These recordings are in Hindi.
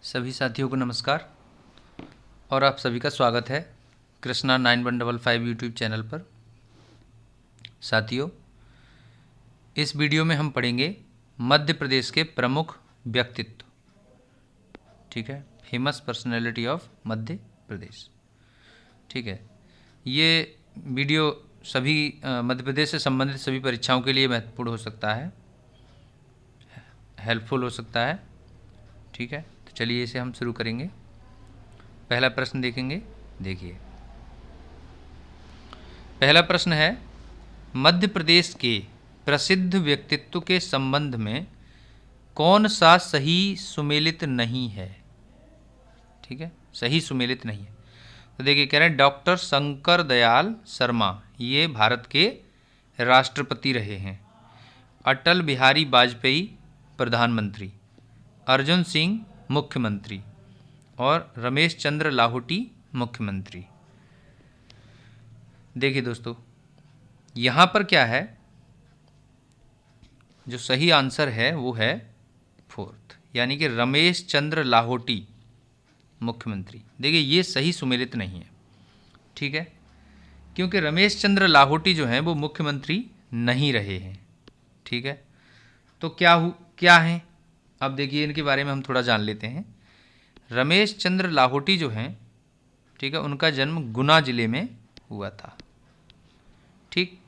सभी साथियों को नमस्कार और आप सभी का स्वागत है कृष्णा 9155 यूट्यूब चैनल पर। साथियों, इस वीडियो में हम पढ़ेंगे मध्य प्रदेश के प्रमुख व्यक्तित्व। ठीक है, famous personality of Madhya Pradesh. ठीक है, ये वीडियो सभी मध्य प्रदेश से संबंधित सभी परीक्षाओं के लिए महत्वपूर्ण हो सकता है, हेल्पफुल हो सकता है। ठीक है, तो चलिए इसे हम शुरू करेंगे। पहला प्रश्न देखेंगे। देखिए, पहला प्रश्न है, मध्य प्रदेश के प्रसिद्ध व्यक्तित्व के संबंध में कौन सा सही सुमेलित नहीं है। ठीक है, सही सुमेलित नहीं है। तो देखिए, कह रहे हैं डॉक्टर शंकर दयाल शर्मा, ये भारत के राष्ट्रपति रहे हैं। अटल बिहारी वाजपेयी प्रधानमंत्री, अर्जुन सिंह मुख्यमंत्री और रमेश चंद्र लाहौटी मुख्यमंत्री। देखिए दोस्तों, यहाँ पर क्या है, जो सही आंसर है वो है फोर्थ, यानी कि रमेश चंद्र लाहौटी मुख्यमंत्री। देखिए, ये सही सुमेलित नहीं है। ठीक है, क्योंकि रमेश चंद्र लाहौटी जो हैं वो मुख्यमंत्री नहीं रहे हैं। ठीक है, तो क्या हैं, अब देखिए इनके बारे में हम थोड़ा जान लेते हैं। रमेश चंद्र लाहौटी जो हैं, ठीक है, उनका जन्म गुना जिले में हुआ था। ठीक,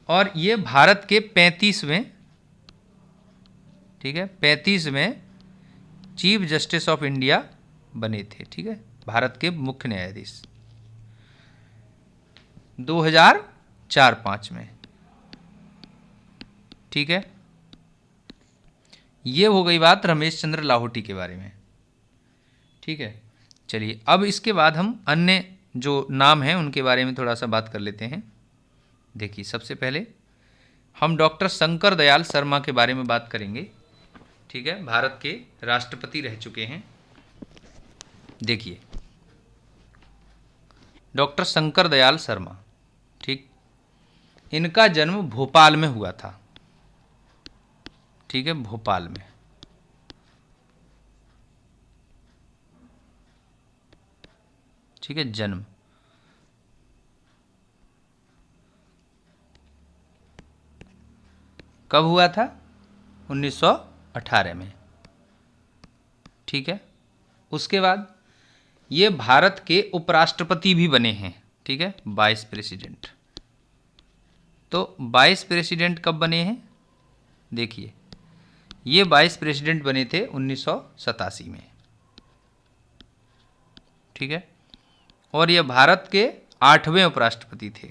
और ये भारत के 35वें, ठीक है, 35वें चीफ जस्टिस ऑफ इंडिया बने थे। ठीक है, भारत के मुख्य न्यायाधीश 2004-05 में। ठीक है, ये हो गई बात रमेश चंद्र लाहौटी के बारे में। ठीक है, चलिए अब इसके बाद हम अन्य जो नाम हैं उनके बारे में थोड़ा सा बात कर लेते हैं। देखिए, सबसे पहले हम डॉक्टर शंकर दयाल शर्मा के बारे में बात करेंगे। ठीक है, भारत के राष्ट्रपति रह चुके हैं। देखिए, डॉक्टर शंकर दयाल शर्मा, ठीक, इनका जन्म भोपाल में हुआ था। ठीक है, भोपाल में। ठीक है, जन्म कब हुआ था? 1918 में। ठीक है, उसके बाद ये भारत के उपराष्ट्रपति भी बने हैं। ठीक है, वाइस प्रेसिडेंट। तो वाइस प्रेसिडेंट कब बने हैं? देखिए, ये वाइस प्रेसिडेंट बने थे 1987 में। ठीक है, और ये भारत के 8वें उपराष्ट्रपति थे।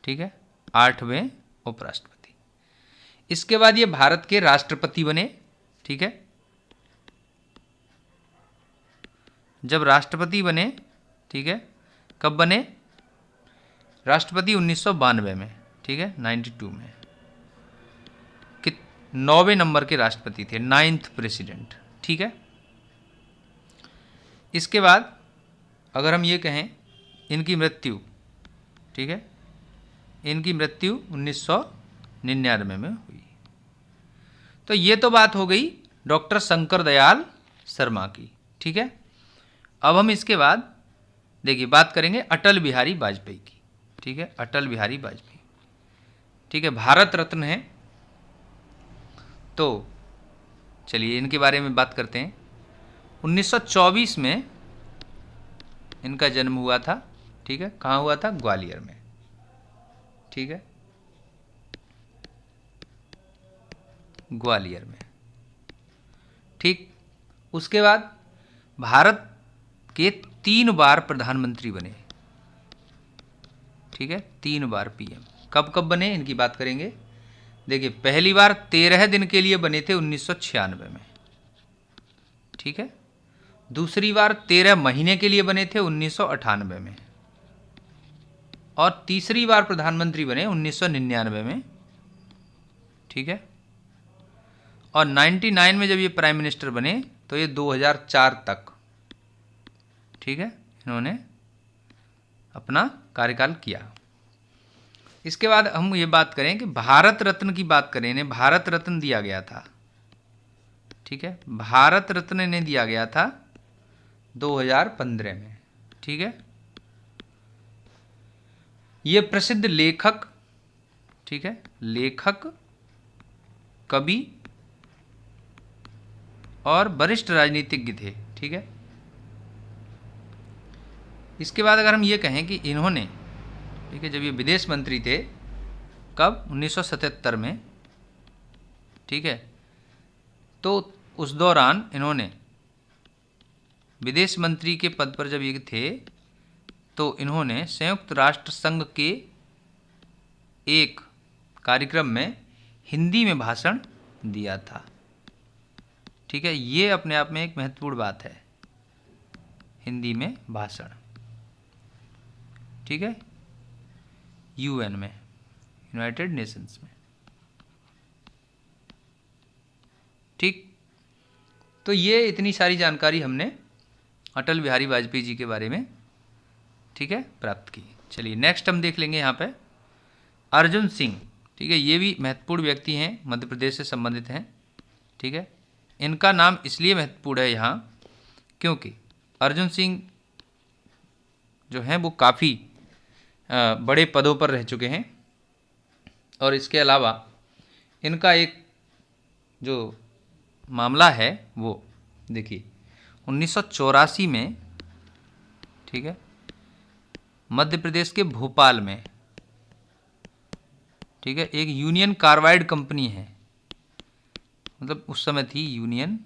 ठीक है, 8वें उपराष्ट्रपति। इसके बाद ये भारत के राष्ट्रपति बने। ठीक है, जब राष्ट्रपति बने, ठीक है, कब बने? राष्ट्रपति 1992 में। ठीक है, 92 में। 9वें नंबर के राष्ट्रपति थे, 9th प्रेसिडेंट। ठीक है, इसके बाद अगर हम ये कहें इनकी मृत्यु, ठीक है, इनकी मृत्यु 1999 में हुई। तो ये तो बात हो गई डॉक्टर शंकर दयाल शर्मा की। ठीक है, अब हम इसके बाद देखिए बात करेंगे अटल बिहारी वाजपेयी की। ठीक है, अटल बिहारी वाजपेयी, ठीक है, भारत रत्न हैं। तो चलिए इनके बारे में बात करते हैं। 1924 में इनका जन्म हुआ था। ठीक है, कहाँ हुआ था? ग्वालियर में। ठीक है, ग्वालियर में। ठीक, उसके बाद भारत के 3 बार प्रधानमंत्री बने। ठीक है, 3 बार पीएम। कब कब बने, इनकी बात करेंगे। देखिए, पहली बार 13 दिन के लिए बने थे 1996 में। ठीक है, दूसरी बार 13 महीने के लिए बने थे 1998 में, और तीसरी बार प्रधानमंत्री बने 1999 में। ठीक है, और 99 में जब ये प्राइम मिनिस्टर बने तो ये 2004 तक, ठीक है, इन्होंने अपना कार्यकाल किया। इसके बाद हम ये बात करें कि भारत रत्न की बात करें, इन्हें भारत रत्न दिया गया था। ठीक है। भारत रत्न इन्हें दिया गया था 2015 में। ठीक है। ये प्रसिद्ध लेखक, ठीक है, लेखक, कवि और वरिष्ठ राजनीतिज्ञ थे। ठीक है। इसके बाद अगर हम ये कहें कि इन्होंने, ठीक है, जब ये विदेश मंत्री थे, कब, 1977 में, ठीक है, तो उस दौरान इन्होंने विदेश मंत्री के पद पर जब ये थे तो इन्होंने संयुक्त राष्ट्र संघ के एक कार्यक्रम में हिंदी में भाषण दिया था। ठीक है। ये अपने आप में एक महत्वपूर्ण बात है, हिंदी में भाषण। ठीक है। यूएन में, यूनाइटेड नेशंस में। ठीक। तो ये इतनी सारी जानकारी हमने अटल बिहारी वाजपेयी जी के बारे में, ठीक है, प्राप्त की। चलिए नेक्स्ट हम देख लेंगे यहाँ पे अर्जुन सिंह। ठीक है। ये भी महत्वपूर्ण व्यक्ति हैं, मध्य प्रदेश से संबंधित हैं। ठीक है। इनका नाम इसलिए महत्वपूर्ण है यहाँ क्योंकि अर्जुन सिंह जो हैं वो काफ़ी बड़े पदों पर रह चुके हैं। और इसके अलावा इनका एक जो मामला है वो देखिए 1984 में, ठीक है, मध्य प्रदेश के भोपाल में, ठीक है, एक यूनियन कार्बाइड कंपनी है, मतलब उस समय थी यूनियन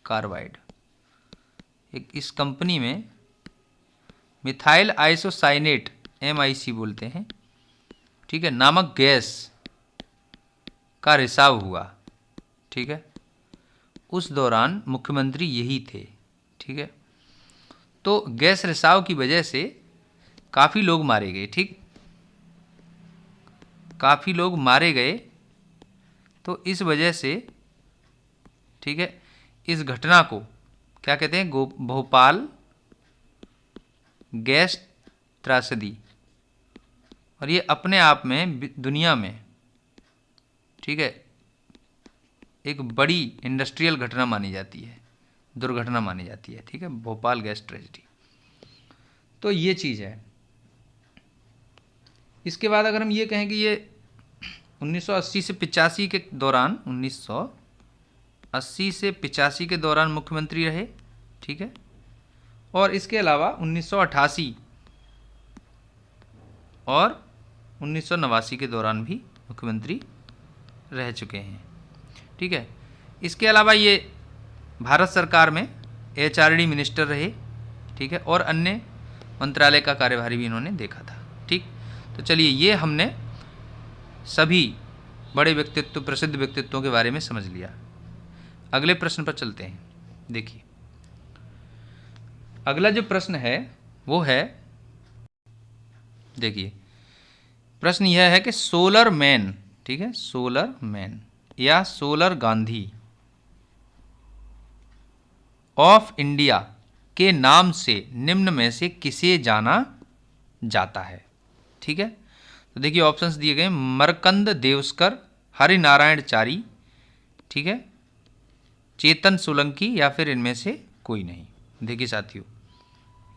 कार्बाइड, एक इस कंपनी में मिथाइल आइसोसाइनेट, MIC बोलते हैं, ठीक है, नामक गैस का रिसाव हुआ। ठीक है। उस दौरान मुख्यमंत्री यही थे। ठीक है। तो गैस रिसाव की वजह से काफ़ी लोग मारे गए। ठीक, काफ़ी लोग मारे गए। तो इस वजह से, ठीक है, इस घटना को क्या कहते हैं, भोपाल गैस त्रासदी। और ये अपने आप में दुनिया में, ठीक है, एक बड़ी इंडस्ट्रियल घटना मानी जाती है, दुर्घटना मानी जाती है। ठीक है, भोपाल गैस ट्रेजेडी। तो ये चीज़ है। इसके बाद अगर हम ये कहें कि ये 1980 से 85 के दौरान, 1980 से 85 के दौरान मुख्यमंत्री रहे। ठीक है। और इसके अलावा 1988 और 1989 के दौरान भी मुख्यमंत्री रह चुके हैं। ठीक है। इसके अलावा ये भारत सरकार में HRD मिनिस्टर रहे। ठीक है। और अन्य मंत्रालय का कार्यभार भी इन्होंने देखा था। ठीक। तो चलिए ये हमने सभी बड़े व्यक्तित्व, प्रसिद्ध व्यक्तित्वों के बारे में समझ लिया। अगले प्रश्न पर चलते हैं। देखिए अगला जो प्रश्न है वो है, देखिए प्रश्न यह है कि सोलर मैन, ठीक है, सोलर मैन या सोलर गांधी ऑफ इंडिया के नाम से निम्न में से किसे जाना जाता है। ठीक है। तो देखिए ऑप्शंस दिए गए, मरकंद देवस्कर, हरिनारायणचारी, ठीक है, चेतन सोलंकी, या फिर इनमें से कोई नहीं। देखिए साथियों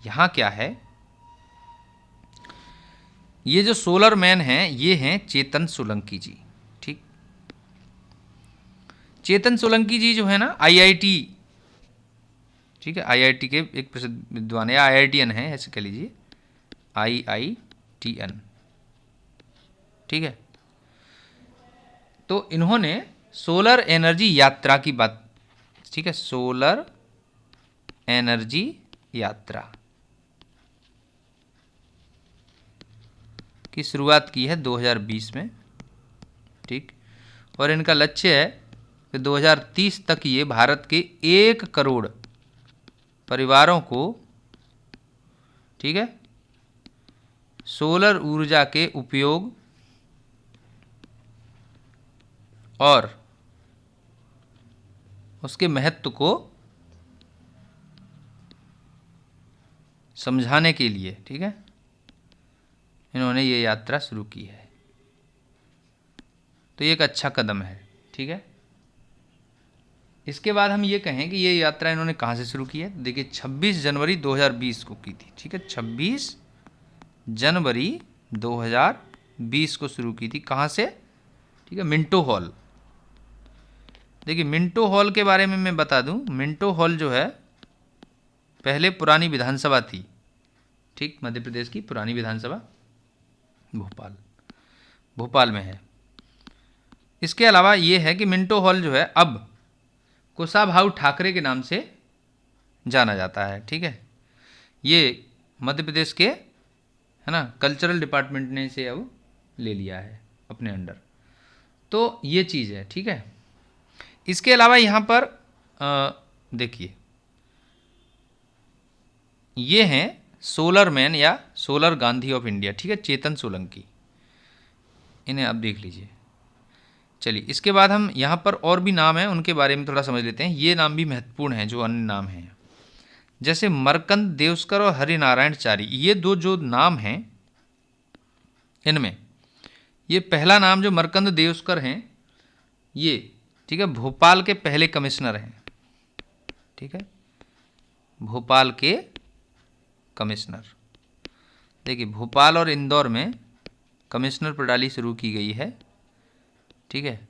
यहाँ क्या है, ये जो सोलर मैन हैं ये हैं चेतन सोलंकी जी। ठीक। चेतन सोलंकी जी जो है ना IIT, ठीक है, IIT के एक प्रसिद्ध विद्वान या IITN है, ऐसे कह लीजिए, IITN। ठीक है। तो इन्होंने सोलर एनर्जी यात्रा की बात, ठीक है, सोलर एनर्जी यात्रा की शुरुआत की है 2020 में। ठीक। और इनका लक्ष्य है कि 2030 तक ये भारत के 1 करोड़ परिवारों को, ठीक है, सोलर ऊर्जा के उपयोग और उसके महत्व को समझाने के लिए, ठीक है, इन्होंने ये यात्रा शुरू की है। तो ये एक अच्छा कदम है। ठीक है। इसके बाद हम ये कहें कि ये यात्रा इन्होंने कहाँ से शुरू की है, देखिए 26 जनवरी 2020 को की थी, ठीक है, 26 जनवरी 2020 को शुरू की थी। कहाँ से, ठीक है, मिंटो हॉल। देखिए मिंटो हॉल के बारे में मैं बता दूं, मिंटो हॉल जो है पहले पुरानी विधानसभा थी, ठीक, मध्य प्रदेश की पुरानी विधानसभा भोपाल में है। इसके अलावा ये है कि मिंटो हॉल जो है अब कुशाभाऊ ठाकरे के नाम से जाना जाता है, ठीक है। ये मध्य प्रदेश के, है ना, कल्चरल डिपार्टमेंट ने इसे अब ले लिया है अपने अंडर। तो ये चीज़ है, ठीक है। इसके अलावा यहाँ पर देखिए ये हैं सोलर मैन या सोलर गांधी ऑफ इंडिया, ठीक है, चेतन सोलंकी, इन्हें आप देख लीजिए। चलिए इसके बाद हम यहाँ पर और भी नाम हैं उनके बारे में थोड़ा समझ लेते हैं। ये नाम भी महत्वपूर्ण हैं जो अन्य नाम हैं, जैसे मरकंद देवस्कर और हरिनारायण चारी। ये दो जो नाम हैं इनमें ये पहला नाम जो मरकंद देवस्कर हैं ये, ठीक है, भोपाल के पहले कमिश्नर हैं, ठीक है, भोपाल के कमिश्नर। देखिए भोपाल और इंदौर में कमिश्नर प्रणाली शुरू की गई है, ठीक है,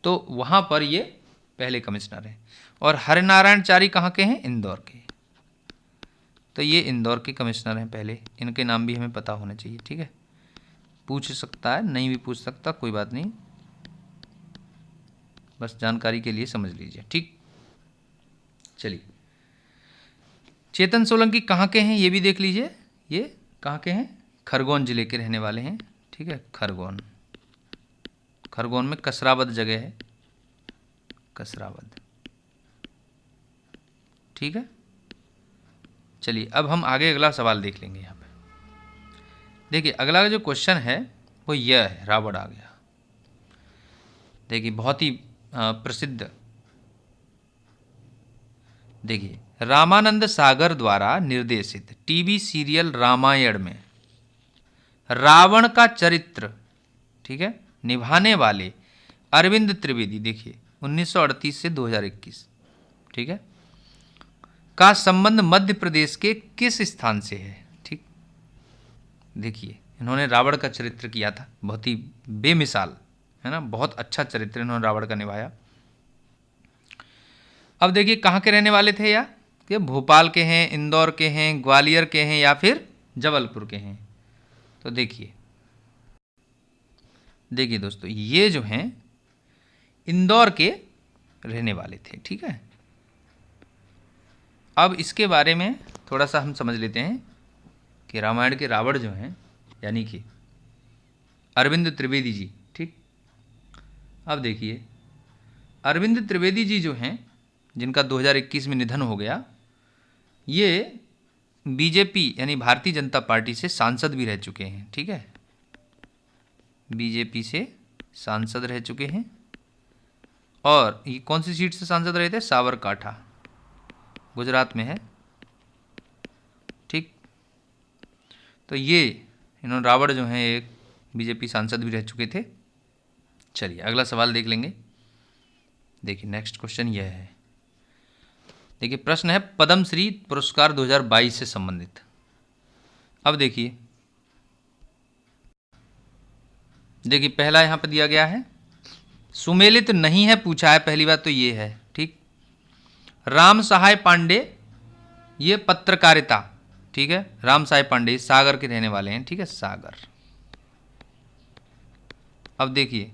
तो वहाँ पर ये पहले कमिश्नर हैं। और हरिनारायण चारी कहाँ के हैं, इंदौर के, तो ये इंदौर के कमिश्नर हैं पहले। इनके नाम भी हमें पता होने चाहिए, ठीक है, पूछ सकता है, नहीं भी पूछ सकता, कोई बात नहीं, बस जानकारी के लिए समझ लीजिए, ठीक। चलिए चेतन सोलंकी कहाँ के हैं ये भी देख लीजिए। ये कहाँ के हैं, खरगोन जिले के रहने वाले हैं, ठीक है, खरगोन में कसरावद जगह है, कसरावद, ठीक है। चलिए अब हम आगे अगला सवाल देख लेंगे। यहाँ पे देखिए अगला जो क्वेश्चन है वो यह है, रावण आ गया। देखिए बहुत ही प्रसिद्ध, देखिए रामानंद सागर द्वारा निर्देशित टीवी सीरियल रामायण में रावण का चरित्र, ठीक है, निभाने वाले अरविंद त्रिवेदी, देखिए 1938 से 2021, ठीक है, का संबंध मध्य प्रदेश के किस स्थान से है, ठीक। देखिए इन्होंने रावण का चरित्र किया था, बहुत ही बेमिसाल, है ना, बहुत अच्छा चरित्र इन्होंने रावण का निभाया। अब देखिए कहाँ के रहने वाले थे, या कि भोपाल के हैं, इंदौर के हैं, ग्वालियर के हैं या फिर जबलपुर के हैं। तो देखिए दोस्तों ये जो हैं इंदौर के रहने वाले थे, ठीक है। अब इसके बारे में थोड़ा सा हम समझ लेते हैं कि रामायण के रावण जो हैं यानी कि अरविंद त्रिवेदी जी, ठीक। अब देखिए अरविंद त्रिवेदी जी जो हैं जिनका 2021 में निधन हो गया, ये बीजेपी यानी भारतीय जनता पार्टी से सांसद भी रह चुके हैं, ठीक है, बीजेपी से सांसद रह चुके हैं। और ये कौन सी सीट से सांसद रहे थे, साबरकांठा, गुजरात में है, ठीक। तो ये इन्होंने रावण जो हैं एक बीजेपी सांसद भी रह चुके थे। चलिए अगला सवाल देख लेंगे। देखिए नेक्स्ट क्वेश्चन यह है, देखिए प्रश्न है पद्मश्री पुरस्कार 2022 से संबंधित। अब देखिए पहला यहाँ पर दिया गया है, सुमेलित नहीं है पूछा है, पहली बात तो ये है, ठीक। राम सहाय पांडे ये पत्रकारिता, ठीक है, राम सहाय पांडे सागर के रहने वाले हैं, ठीक है, सागर। अब देखिए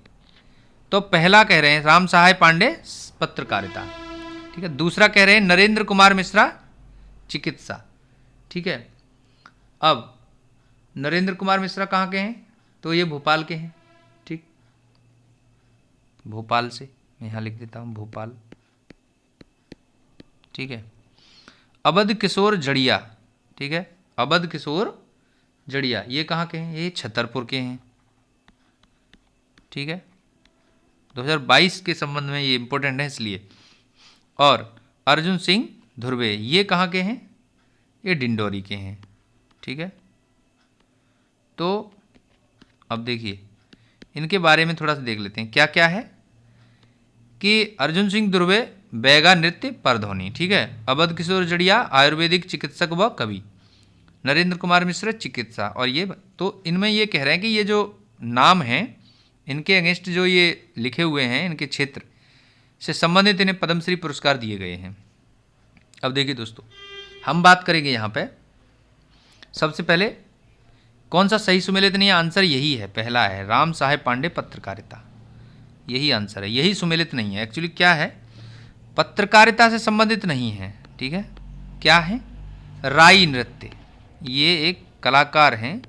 तो पहला कह रहे हैं राम सहाय पांडे पत्रकारिता, ठीक है, दूसरा कह रहे हैं नरेंद्र कुमार मिश्रा चिकित्सा, ठीक है। अब नरेंद्र कुमार मिश्रा कहाँ के हैं, तो ये भोपाल के हैं, ठीक, भोपाल से, मैं यहाँ लिख देता हूँ भोपाल, ठीक है। अवध किशोर जड़िया, ठीक है, अवध किशोर जड़िया ये कहाँ के हैं, ये छतरपुर के हैं, ठीक है, 2022 के संबंध में ये इंपॉर्टेंट है इसलिए। और अर्जुन सिंह धुर्वे ये कहाँ के हैं, ये डिंडोरी के हैं, ठीक है। तो अब देखिए इनके बारे में थोड़ा सा देख लेते हैं क्या क्या है कि अर्जुन सिंह ध्रुवे बैगा नृत्य परधोनी, ठीक है। अवध किशोर जड़िया आयुर्वेदिक चिकित्सक व कवि। नरेंद्र कुमार मिश्र चिकित्सा। और ये तो इनमें ये कह रहे हैं कि ये जो नाम हैं इनके अगेंस्ट जो ये लिखे हुए हैं इनके क्षेत्र से संबंधित इन्हें पद्मश्री पुरस्कार दिए गए हैं। अब देखिए दोस्तों, हम बात करेंगे यहाँ पे सबसे पहले कौन सा सही सुमेलित नहीं है। आंसर यही है, पहला है राम साहेब पांडे पत्रकारिता, यही आंसर है, यही सुमेलित नहीं है। एक्चुअली क्या है, पत्रकारिता से संबंधित नहीं है, ठीक है। क्या है, राई नृत्य, ये एक कलाकार हैं,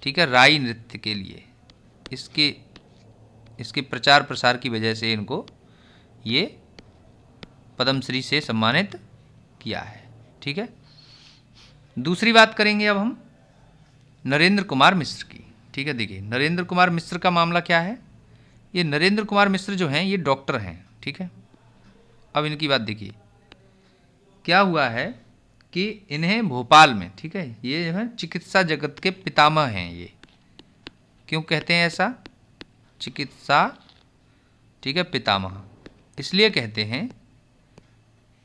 ठीक है, राई नृत्य के लिए इसके प्रचार प्रसार की वजह से इनको ये पद्मश्री से सम्मानित किया है, ठीक है। दूसरी बात करेंगे अब हम नरेंद्र कुमार मिश्र की, ठीक है। देखिए नरेंद्र कुमार मिश्र का मामला क्या है, ये नरेंद्र कुमार मिश्र जो हैं ये डॉक्टर हैं, ठीक है। अब इनकी बात देखिए, क्या हुआ है कि इन्हें भोपाल में, ठीक है, ये जो है चिकित्सा जगत के पितामह हैं। ये क्यों कहते हैं ऐसा, चिकित्सा, ठीक है, पितामह इसलिए कहते हैं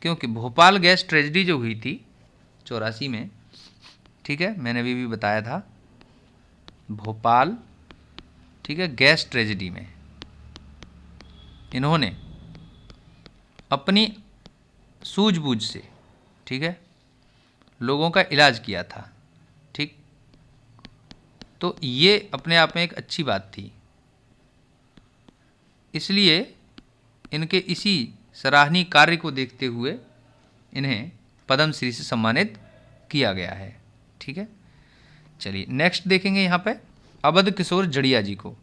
क्योंकि भोपाल गैस ट्रेजेडी जो हुई थी 84 में, ठीक है, मैंने अभी भी बताया था, भोपाल, ठीक है, गैस ट्रेजेडी में इन्होंने अपनी सूझबूझ से, ठीक है, लोगों का इलाज किया था, ठीक। तो ये अपने आप में एक अच्छी बात थी, इसलिए इनके इसी सराहनीय कार्य को देखते हुए इन्हें पद्मश्री से सम्मानित किया गया है, ठीक है। चलिए नेक्स्ट देखेंगे यहाँ पे अवध किशोर जड़िया जी को।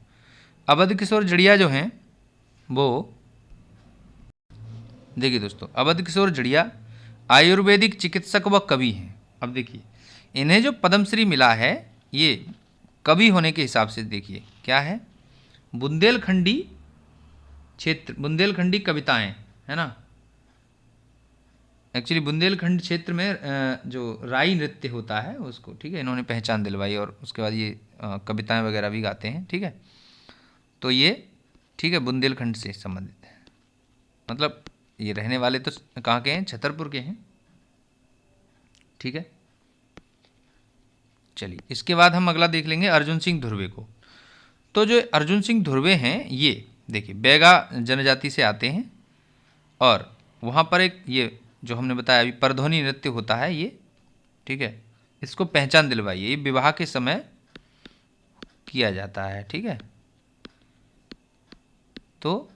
अवध किशोर जड़िया जो हैं वो, देखिए दोस्तों, अवध किशोर जड़िया आयुर्वेदिक चिकित्सक व कवि हैं। अब देखिए इन्हें जो पद्मश्री मिला है ये कवि होने के हिसाब से देखिए क्या है, बुंदेलखंडी क्षेत्र, बुंदेलखंडी कविताएं, है ना। एक्चुअली बुंदेलखंड क्षेत्र में जो राई नृत्य होता है उसको, ठीक है, इन्होंने पहचान दिलवाई और उसके बाद ये कविताएं वगैरह भी गाते हैं, ठीक है। तो ये, ठीक है, बुंदेलखंड से संबंधित है, मतलब ये रहने वाले तो कहाँ के हैं, छतरपुर के हैं, ठीक है। चलिए इसके बाद हम अगला देख लेंगे अर्जुन सिंह धुर्वे को। तो जो अर्जुन सिंह धुर्वे हैं ये देखिए बैगा जनजाति से आते हैं और वहाँ पर एक ये जो हमने बताया अभी परधोनी नृत्य होता है ये, ठीक है, इसको पहचान दिलवाई है, ये विवाह के समय किया जाता है, ठीक है। तो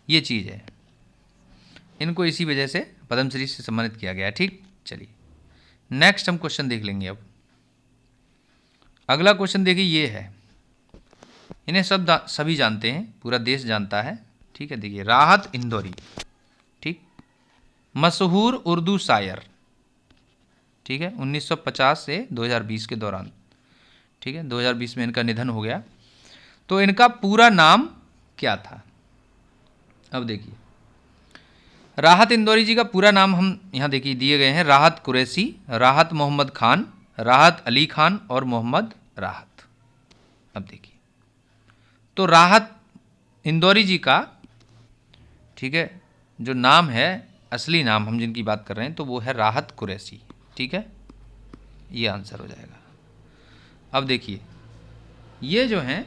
ये चीज़ है, इनको इसी वजह से पद्मश्री से सम्मानित किया गया है, ठीक। चलिए नेक्स्ट हम क्वेश्चन देख लेंगे। अब अगला क्वेश्चन देखिए ये है, इन्हें सभी जानते हैं, पूरा देश जानता है, ठीक है। देखिए राहत इंदौरी, ठीक, मशहूर उर्दू शायर, ठीक है, 1950 से 2020 के दौरान, ठीक है, 2020 में इनका निधन हो गया। तो इनका पूरा नाम क्या था। अब देखिए राहत इंदौरी जी का पूरा नाम हम यहाँ देखिए दिए गए हैं, राहत कुरैशी, राहत मोहम्मद खान, राहत अली खान और मोहम्मद राहत। अब देखिए तो राहत इंदौरी जी का, ठीक है, जो नाम है, असली नाम हम जिनकी बात कर रहे हैं तो वो है राहत कुरैशी, ठीक है, ये आंसर हो जाएगा। अब देखिए ये जो हैं,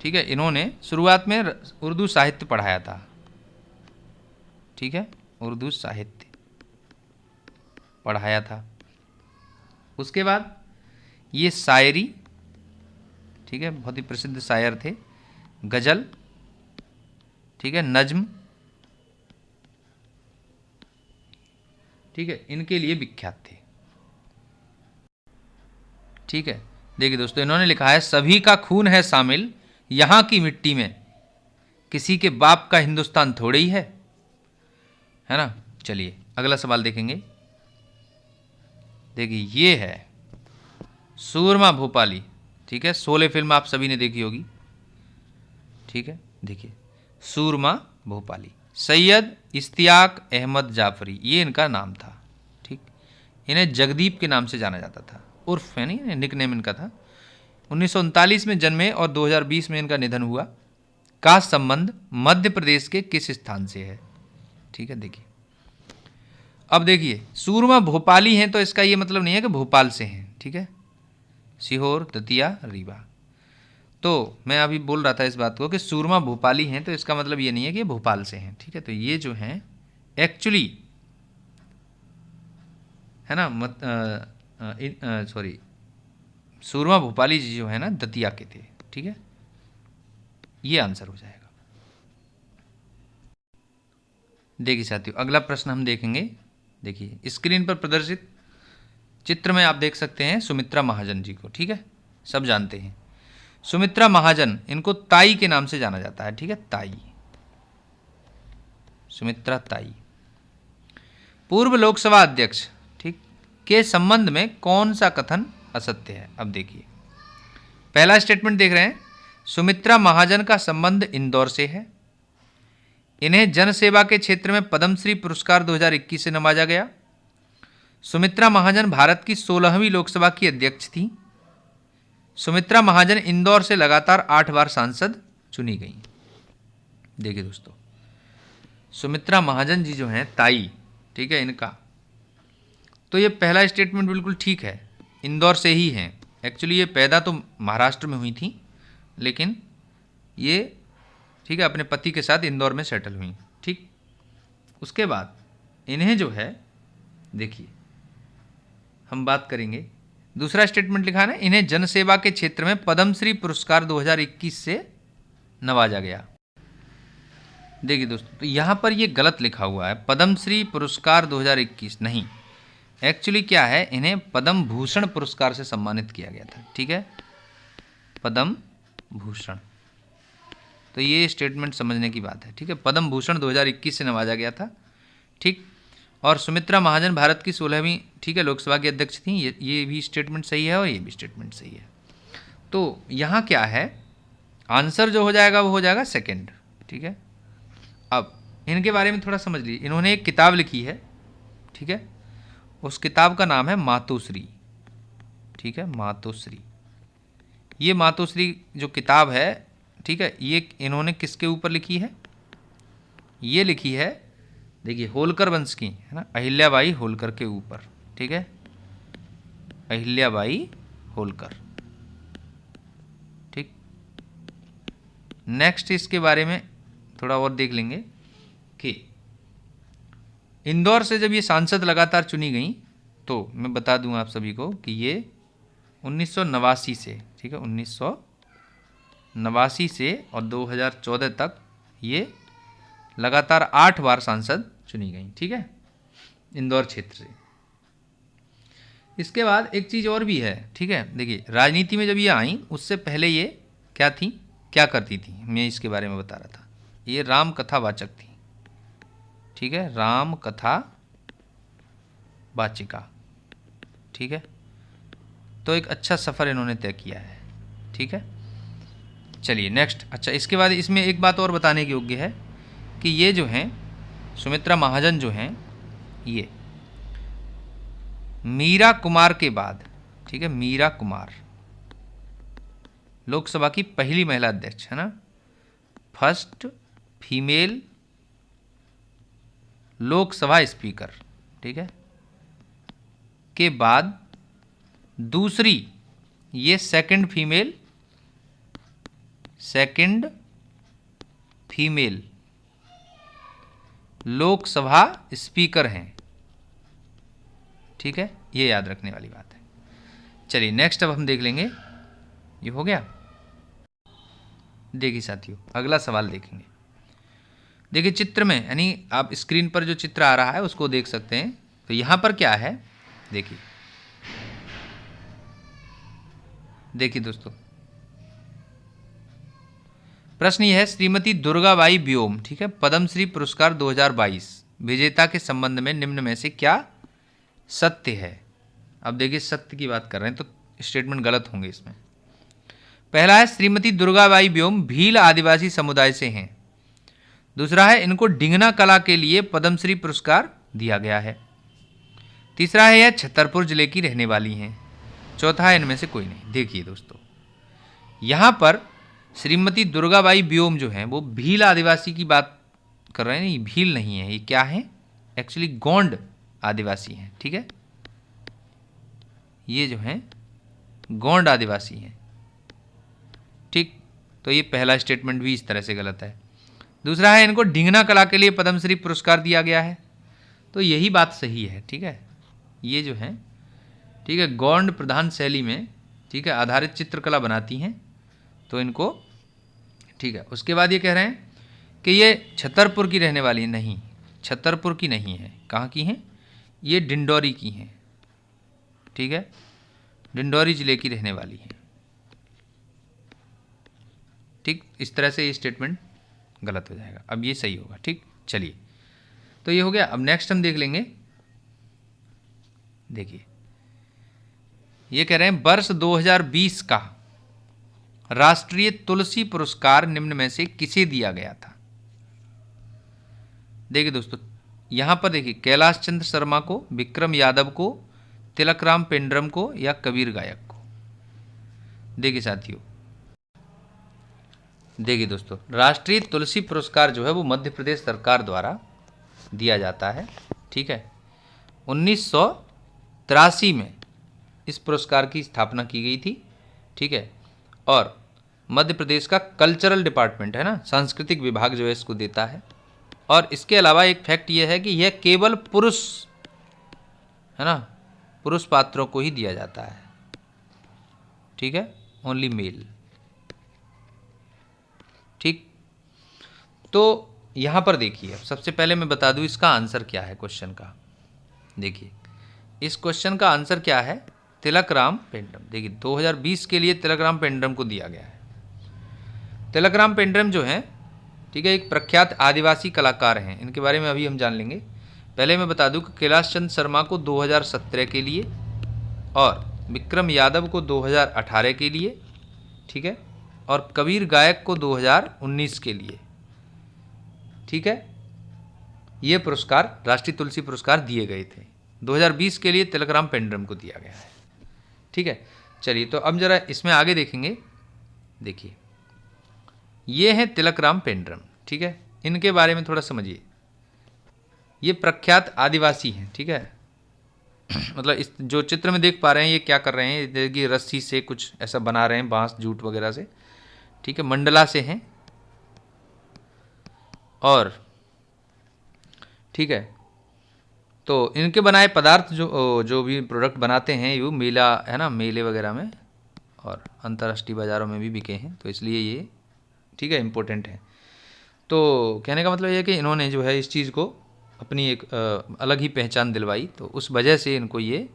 ठीक है, इन्होंने शुरुआत में उर्दू साहित्य पढ़ाया था, ठीक है, उर्दू साहित्य पढ़ाया था। उसके बाद ये शायरी, ठीक है, बहुत ही प्रसिद्ध शायर थे, गज़ल, ठीक है, नज्म, ठीक है, इनके लिए विख्यात थे, ठीक है। देखिए दोस्तों इन्होंने लिखा है, सभी का खून है शामिल यहाँ की मिट्टी में, किसी के बाप का हिंदुस्तान थोड़े ही है ना। चलिए अगला सवाल देखेंगे। देखिए ये है सूरमा भोपाली, ठीक है, शोले फिल्म आप सभी ने देखी होगी, ठीक है। देखिए सूरमा भोपाली, सैयद इश्तियाक अहमद जाफरी, ये इनका नाम था, ठीक। इन्हें जगदीप के नाम से जाना जाता था, उर्फ है नहीं, निक नेम इनका था। 1939 में जन्मे और 2020 में इनका निधन हुआ। का संबंध मध्य प्रदेश के किस स्थान से है? ठीक है, देखिए अब देखिए सूरमा भोपाली हैं तो इसका ये मतलब नहीं है कि भोपाल से हैं, ठीक है, सीहोर, दतिया, रीवा। तो मैं अभी बोल रहा था इस बात को कि सूरमा भोपाली हैं तो इसका मतलब ये नहीं है कि ये भोपाल से हैं, ठीक है। तो ये जो हैं एक्चुअली है ना सॉरी सूरमा भोपाली जी जो है ना दतिया के थे, ठीक है, ये आंसर हो जाएगा। देखिए साथियों अगला प्रश्न हम देखेंगे। देखिए स्क्रीन पर प्रदर्शित चित्र में आप देख सकते हैं सुमित्रा महाजन जी को, ठीक है, सब जानते हैं सुमित्रा महाजन, इनको ताई के नाम से जाना जाता है, ठीक है, ताई, सुमित्रा ताई। पूर्व लोकसभा अध्यक्ष, ठीक, के संबंध में कौन सा कथन असत्य है? अब देखिए पहला स्टेटमेंट देख रहे हैं, सुमित्रा महाजन का संबंध इंदौर से है, इन्हें जनसेवा के क्षेत्र में पद्मश्री पुरस्कार 2021 से नवाजा गया, सुमित्रा महाजन भारत की 16वीं लोकसभा की अध्यक्ष थी, सुमित्रा महाजन इंदौर से लगातार 8 बार सांसद चुनी गई। देखिए दोस्तों सुमित्रा महाजन जी जो हैं ताई, ठीक है, इनका तो ये पहला स्टेटमेंट बिल्कुल ठीक है, इंदौर से ही हैं। एक्चुअली ये पैदा तो महाराष्ट्र में हुई थी लेकिन ये, ठीक है, अपने पति के साथ इंदौर में सेटल हुई, ठीक। उसके बाद इन्हें जो है देखिए हम बात करेंगे, दूसरा स्टेटमेंट लिखा है ना, इन्हें जनसेवा के क्षेत्र में पद्मश्री पुरस्कार 2021 से नवाजा गया। देखिए दोस्तों तो यहाँ पर ये गलत लिखा हुआ है, पद्मश्री पुरस्कार 2021 नहीं, एक्चुअली क्या है, इन्हें पद्म भूषण पुरस्कार से सम्मानित किया गया था, ठीक है, पद्म भूषण। तो ये स्टेटमेंट समझने की बात है, ठीक है, पद्म भूषण 2021 से नवाजा गया था, ठीक। और सुमित्रा महाजन भारत की 16वीं, ठीक है, लोकसभा की अध्यक्ष थी, ये भी स्टेटमेंट सही है और ये भी स्टेटमेंट सही है। तो यहाँ क्या है, आंसर जो हो जाएगा वो हो जाएगा सेकंड, ठीक है। अब इनके बारे में थोड़ा समझ लीजिए, इन्होंने एक किताब लिखी है, ठीक है, उस किताब का नाम है मातोश्री, ठीक है, मातोश्री। ये मातोश्री जो किताब है, ठीक है, ये इन्होंने किसके ऊपर लिखी है? ये लिखी है देखिए होलकर वंश की, है ना, अहिल्याबाई होलकर के ऊपर, ठीक है, अहिल्याबाई होलकर, ठीक। नेक्स्ट इसके बारे में थोड़ा और देख लेंगे कि इंदौर से जब ये सांसद लगातार चुनी गई तो मैं बता दूं आप सभी को कि ये 1989 से, ठीक है, 1989 से और 2014 तक ये लगातार 8 बार सांसद चुनी गई, ठीक है, इंदौर क्षेत्र से। इसके बाद एक चीज़ और भी है, ठीक है, देखिए राजनीति में जब ये आई उससे पहले ये क्या थी, क्या करती थी, मैं इसके बारे में बता रहा था, ये राम कथा वाचक थी, ठीक है, राम कथा वाचिका, ठीक है। तो एक अच्छा सफ़र इन्होंने तय किया है, ठीक है। चलिए नेक्स्ट, अच्छा इसके बाद इसमें एक बात और बताने के योग्य है कि ये जो हैं सुमित्रा महाजन जो हैं ये मीरा कुमार के बाद, ठीक है, मीरा कुमार लोकसभा की पहली महिला अध्यक्ष, है ना, फर्स्ट फीमेल लोकसभा स्पीकर, ठीक है, के बाद दूसरी ये सेकंड फीमेल लोकसभा स्पीकर हैं, ठीक है, ये याद रखने वाली बात है। चलिए नेक्स्ट अब हम देख लेंगे, ये हो गया। देखिए साथियों अगला सवाल देखेंगे। देखिए चित्र में, यानी आप स्क्रीन पर जो चित्र आ रहा है उसको देख सकते हैं। तो यहाँ पर क्या है, देखिए दोस्तों प्रश्न ये है, श्रीमती दुर्गाबाई व्योम, ठीक है, पद्मश्री पुरस्कार 2022 विजेता के संबंध में निम्न में से क्या सत्य है? अब देखिए सत्य की बात कर रहे हैं तो स्टेटमेंट गलत होंगे इसमें। पहला है श्रीमती दुर्गाबाई व्योम भील आदिवासी समुदाय से हैं। दूसरा है इनको डिंगना कला के लिए पद्मश्री पुरस्कार दिया गया है। तीसरा है यह छतरपुर जिले की रहने वाली हैं। चौथा है इनमें से कोई नहीं। देखिए दोस्तों यहाँ पर श्रीमती दुर्गाबाई व्योम जो हैं वो भील आदिवासी की बात कर रहे हैं, ये भील नहीं है, ये क्या है, एक्चुअली गोंड आदिवासी हैं, ठीक है, ये जो हैं गोंड आदिवासी हैं, ठीक। तो ये पहला स्टेटमेंट भी इस तरह से गलत है। दूसरा है इनको ढिंगना कला के लिए पद्मश्री पुरस्कार दिया गया है, तो यही बात सही है, ठीक है। ये जो है, ठीक है, गौंड प्रधान शैली में, ठीक है, आधारित चित्रकला बनाती हैं, तो इनको, ठीक है। उसके बाद ये कह रहे हैं कि ये छतरपुर की रहने वाली है, नहीं, छतरपुर की नहीं है, कहाँ की हैं, ये डिंडौरी की हैं, ठीक है, डिंडौरी जिले की रहने वाली है, ठीक। इस तरह से ये स्टेटमेंट गलत हो जाएगा, अब ये सही होगा, ठीक। चलिए, तो ये हो गया। अब नेक्स्ट हम देख लेंगे, देखिए ये कह रहे हैं वर्ष 2020 का राष्ट्रीय तुलसी पुरस्कार निम्न में से किसे दिया गया था। देखिए दोस्तों, यहां पर देखिए कैलाश चंद्र शर्मा को, विक्रम यादव को, तिलकराम पेंड्रम को या कबीर गायक को। देखिए साथियों, देखिए दोस्तों, राष्ट्रीय तुलसी पुरस्कार जो है वो मध्य प्रदेश सरकार द्वारा दिया जाता है, ठीक है। 1983 में इस पुरस्कार की स्थापना की गई थी, ठीक है। और मध्य प्रदेश का कल्चरल डिपार्टमेंट है ना, सांस्कृतिक विभाग जो है इसको देता है। और इसके अलावा एक फैक्ट ये है कि यह केवल पुरुष, है ना, पुरुष पात्रों को ही दिया जाता है, ठीक है, ओनली मेल, ठीक। तो यहाँ पर देखिए, सबसे पहले मैं बता दूँ इसका आंसर क्या है क्वेश्चन का। देखिए इस क्वेश्चन का आंसर क्या है, तिलकराम पेंड्रम। देखिए 2020 के लिए तिलकराम पेंड्रम को दिया गया है। तिलकराम पेंड्रम जो हैं, ठीक है, एक प्रख्यात आदिवासी कलाकार हैं, इनके बारे में अभी हम जान लेंगे। पहले मैं बता दूं कि कैलाश चंद्र शर्मा को 2017 के लिए और विक्रम यादव को 2018 के लिए, ठीक है, और कबीर गायक को 2019 के लिए, ठीक है, ये पुरस्कार, राष्ट्रीय तुलसी पुरस्कार दिए गए थे। 2020 के लिए तिलकराम पेंड्रम को दिया गया है, ठीक है। चलिए, तो अब जरा इसमें आगे देखेंगे। देखिए ये हैं तिलकराम पेंड्रम, ठीक है, इनके बारे में थोड़ा समझिए। ये प्रख्यात आदिवासी हैं, ठीक है। मतलब इस जो चित्र में देख पा रहे हैं ये क्या कर रहे हैं, देखिए रस्सी से कुछ ऐसा बना रहे हैं, बांस जूट वगैरह से, ठीक है, मंडला से हैं, और ठीक है, तो इनके बनाए पदार्थ जो भी प्रोडक्ट बनाते हैं वो मेला, है ना, मेले वगैरह में और अंतर्राष्ट्रीय बाज़ारों में भी बिके हैं, तो इसलिए ये, ठीक है, इम्पोर्टेंट है। तो कहने का मतलब ये है कि इन्होंने जो है इस चीज़ को अपनी एक अलग ही पहचान दिलवाई, तो उस वजह से इनको ये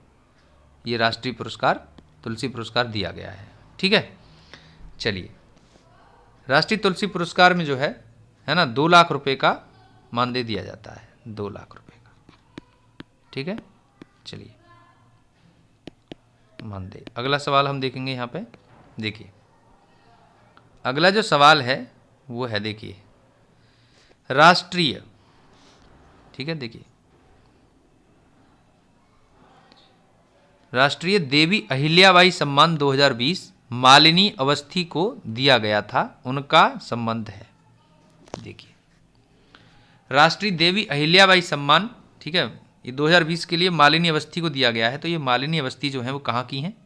राष्ट्रीय पुरस्कार, तुलसी पुरस्कार दिया गया है, ठीक है। चलिए, राष्ट्रीय तुलसी पुरस्कार में जो है ना, 2 लाख रुपए का मानदेय दिया जाता है, 2 लाख रुपए का, ठीक है। चलिए, मानदेय। अगला सवाल हम देखेंगे यहाँ पे। देखिए अगला जो सवाल है वो है, देखिए राष्ट्रीय, ठीक है, देखिए राष्ट्रीय देवी अहिल्याबाई सम्मान 2020 मालिनी अवस्थी को दिया गया था, उनका संबंध है। देखिए राष्ट्रीय देवी अहिल्याबाई सम्मान, ठीक है, ये 2020 के लिए मालिनी अवस्थी को दिया गया है। तो ये मालिनी अवस्थी जो है वो कहाँ की हैं,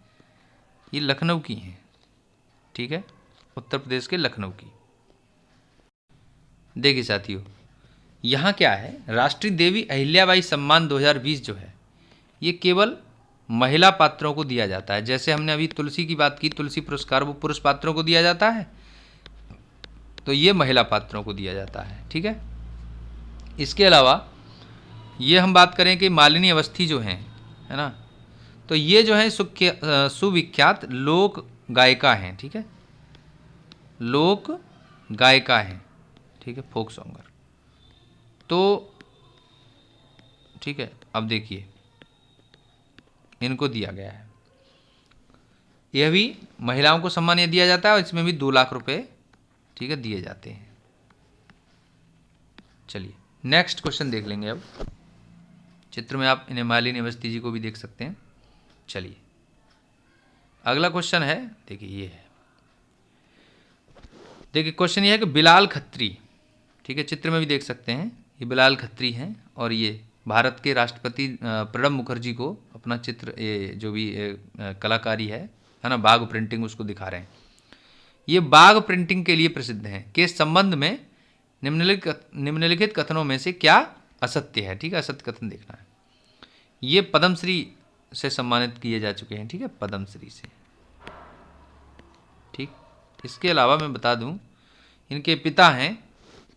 ये लखनऊ की हैं, ठीक है, उत्तर प्रदेश के लखनऊ की। देखिए साथियों, यहाँ क्या है, राष्ट्रीय देवी अहिल्याबाई सम्मान 2020 जो है ये केवल महिला पात्रों को दिया जाता है। जैसे हमने अभी तुलसी की बात की, तुलसी पुरस्कार वो पुरुष पात्रों को दिया जाता है, तो ये महिला पात्रों को दिया जाता है, ठीक है। इसके अलावा ये हम बात करें कि मालिनी अवस्थी जो हैं, है ना, तो ये जो है सुविख्यात लोक गायिका हैं, ठीक है, लोक गायिका हैं, ठीक है, फोक सॉन्गर। तो ठीक है, अब देखिए इनको दिया गया है, यह भी महिलाओं को सम्मान ये दिया जाता है, और इसमें भी 2 लाख रुपए, ठीक है, दिए जाते हैं। चलिए नेक्स्ट क्वेश्चन देख लेंगे। अब चित्र में आप इन्हें मालिनी अवस्थी जी को भी देख सकते हैं। चलिए अगला क्वेश्चन है, देखिए ये है, देखिए क्वेश्चन ये है कि बिलाल खत्री, ठीक है, चित्र में भी देख सकते हैं, ये बिलाल खत्री हैं और ये भारत के राष्ट्रपति प्रणब मुखर्जी को अपना चित्र, ये जो भी कलाकारी है ना, बाघ प्रिंटिंग, उसको दिखा रहे हैं। ये बाघ प्रिंटिंग के लिए प्रसिद्ध हैं के संबंध में निम्नलिखित कथनों में से क्या असत्य है, ठीक है, असत्य कथन देखना है। ये पद्मश्री से सम्मानित किए जा चुके हैं, ठीक है, पद्मश्री से, ठीक। इसके अलावा मैं बता दूं, इनके पिता हैं,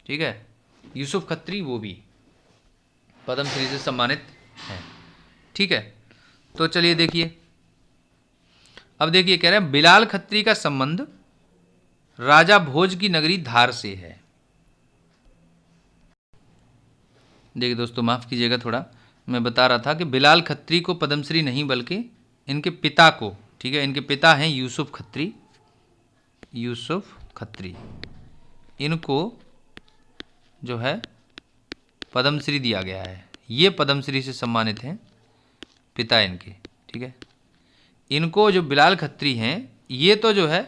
ठीक है, यूसुफ खत्री, वो भी पद्मश्री से सम्मानित हैं, ठीक है। तो चलिए देखिए, अब देखिए कह रहे हैं बिलाल खत्री का संबंध राजा भोज की नगरी धार से है। देखिए दोस्तों, माफ़ कीजिएगा, थोड़ा मैं बता रहा था कि बिलाल खत्री को पद्मश्री नहीं बल्कि इनके पिता को, ठीक है, इनके पिता हैं यूसुफ खत्री, यूसुफ खत्री, इनको जो है पद्मश्री दिया गया है। ये पद्मश्री से सम्मानित हैं पिता इनके, ठीक है। इनको जो बिलाल खत्री हैं, ये तो जो है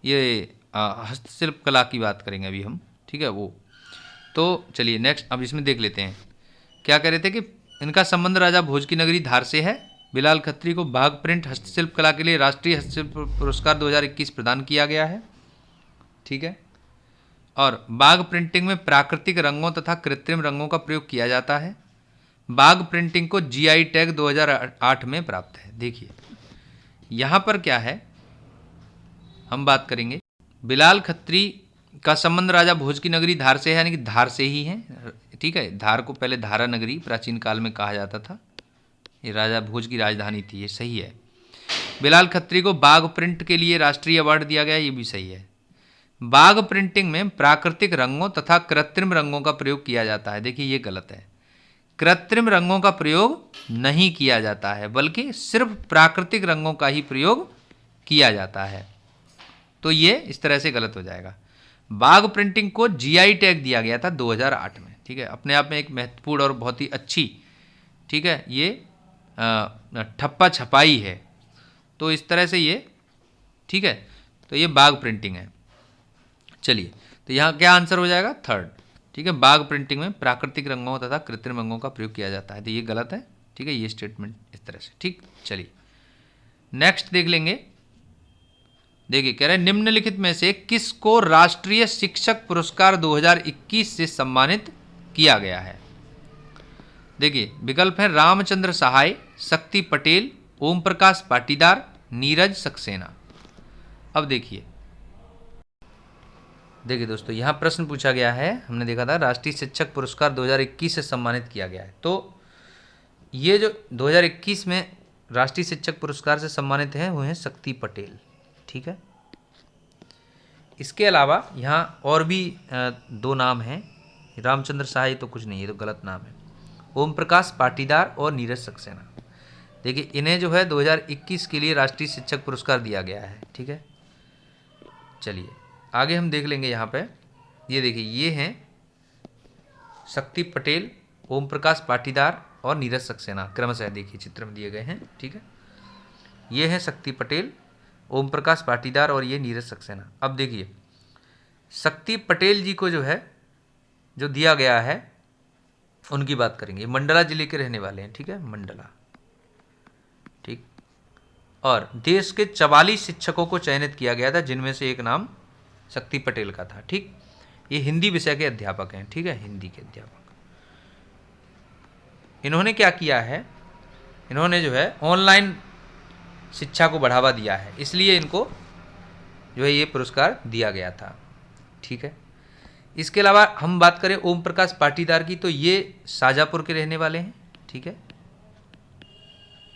ये हस्तशिल्प कला की बात करेंगे अभी हम, ठीक है, वो। तो चलिए नेक्स्ट, अब इसमें देख लेते हैं क्या कह रहे थे कि इनका संबंध राजा भोज की नगरी धार से है। बिलाल खत्री को बाघ प्रिंट हस्तशिल्प कला के लिए राष्ट्रीय हस्तशिल्प पुरस्कार 2021 प्रदान किया गया है, ठीक है। और बाघ प्रिंटिंग में प्राकृतिक रंगों तथा कृत्रिम रंगों का प्रयोग किया जाता है। बाघ प्रिंटिंग को जीआई टैग 2008 में प्राप्त है। देखिए यहाँ पर क्या है, हम बात करेंगे बिलाल खत्री का संबंध राजा भोज की नगरी धार से है, यानी कि धार से ही है, ठीक है। धार को पहले धारा नगरी प्राचीन काल में कहा जाता था, ये राजा भोज की राजधानी थी, ये सही है। बिलाल खत्री को बाघ प्रिंट के लिए राष्ट्रीय अवार्ड दिया गया, ये भी सही है। बाघ प्रिंटिंग में प्राकृतिक रंगों तथा कृत्रिम रंगों का प्रयोग किया जाता है। देखिए ये गलत है, कृत्रिम रंगों का प्रयोग नहीं किया जाता है, बल्कि सिर्फ प्राकृतिक रंगों का ही प्रयोग किया जाता है। तो ये इस तरह से गलत हो जाएगा। बाघ प्रिंटिंग को जीआई टैग दिया गया था 2008 में, ठीक है। अपने आप में एक महत्वपूर्ण और बहुत ही अच्छी, ठीक है, ये ठप्पा छपाई है। तो इस तरह से ये, ठीक है, तो ये बाघ प्रिंटिंग है। चलिए, तो यहाँ क्या आंसर हो जाएगा, थर्ड, ठीक है। बाघ प्रिंटिंग में प्राकृतिक रंगों तथा कृत्रिम रंगों का प्रयोग किया जाता है, तो ये गलत है, ठीक है, ये स्टेटमेंट इस तरह से, ठीक। चलिए नेक्स्ट देख लेंगे। देखिए कह रहे हैं निम्नलिखित में से किसको राष्ट्रीय शिक्षक पुरस्कार 2021 से सम्मानित किया गया है। देखिए विकल्प है रामचंद्र सहाय, शक्ति पटेल, ओम प्रकाश पाटीदार, नीरज सक्सेना। अब देखिए दोस्तों, यहाँ प्रश्न पूछा गया है, हमने देखा था राष्ट्रीय शिक्षक पुरस्कार 2021 से सम्मानित किया गया है। तो ये जो 2021 में राष्ट्रीय शिक्षक पुरस्कार से सम्मानित हैं वो हैं शक्ति पटेल, ठीक है। इसके अलावा यहाँ और भी दो नाम हैं, रामचंद्र सहाय तो कुछ नहीं, ये तो गलत नाम है। ओम प्रकाश पाटीदार और नीरज सक्सेना। देखिए इन्हें जो है 2021 के लिए राष्ट्रीय शिक्षक पुरस्कार दिया गया है, ठीक है। चलिए आगे हम देख लेंगे यहाँ पे। ये देखिए ये हैं शक्ति पटेल, ओम प्रकाश पाटीदार और नीरज सक्सेना, क्रमशः देखिए चित्र में दिए गए हैं, ठीक है। ये हैं शक्ति पटेल, ओम प्रकाश पाटीदार और ये नीरज सक्सेना। अब देखिए शक्ति पटेल जी को जो है जो दिया गया है उनकी बात करेंगे। मंडला जिले के रहने वाले हैं, ठीक है, मंडला, ठीक। और देश के 44 शिक्षकों को चयनित किया गया था, जिनमें से एक नाम शक्ति पटेल का था, ठीक। ये हिंदी विषय के अध्यापक हैं, ठीक है, हिंदी के अध्यापक। इन्होंने क्या किया है, इन्होंने जो है ऑनलाइन शिक्षा को बढ़ावा दिया है, इसलिए इनको जो है ये पुरस्कार दिया गया था, ठीक है। इसके अलावा हम बात करें ओम प्रकाश पाटीदार की, तो ये शाजापुर के रहने वाले हैं, ठीक है।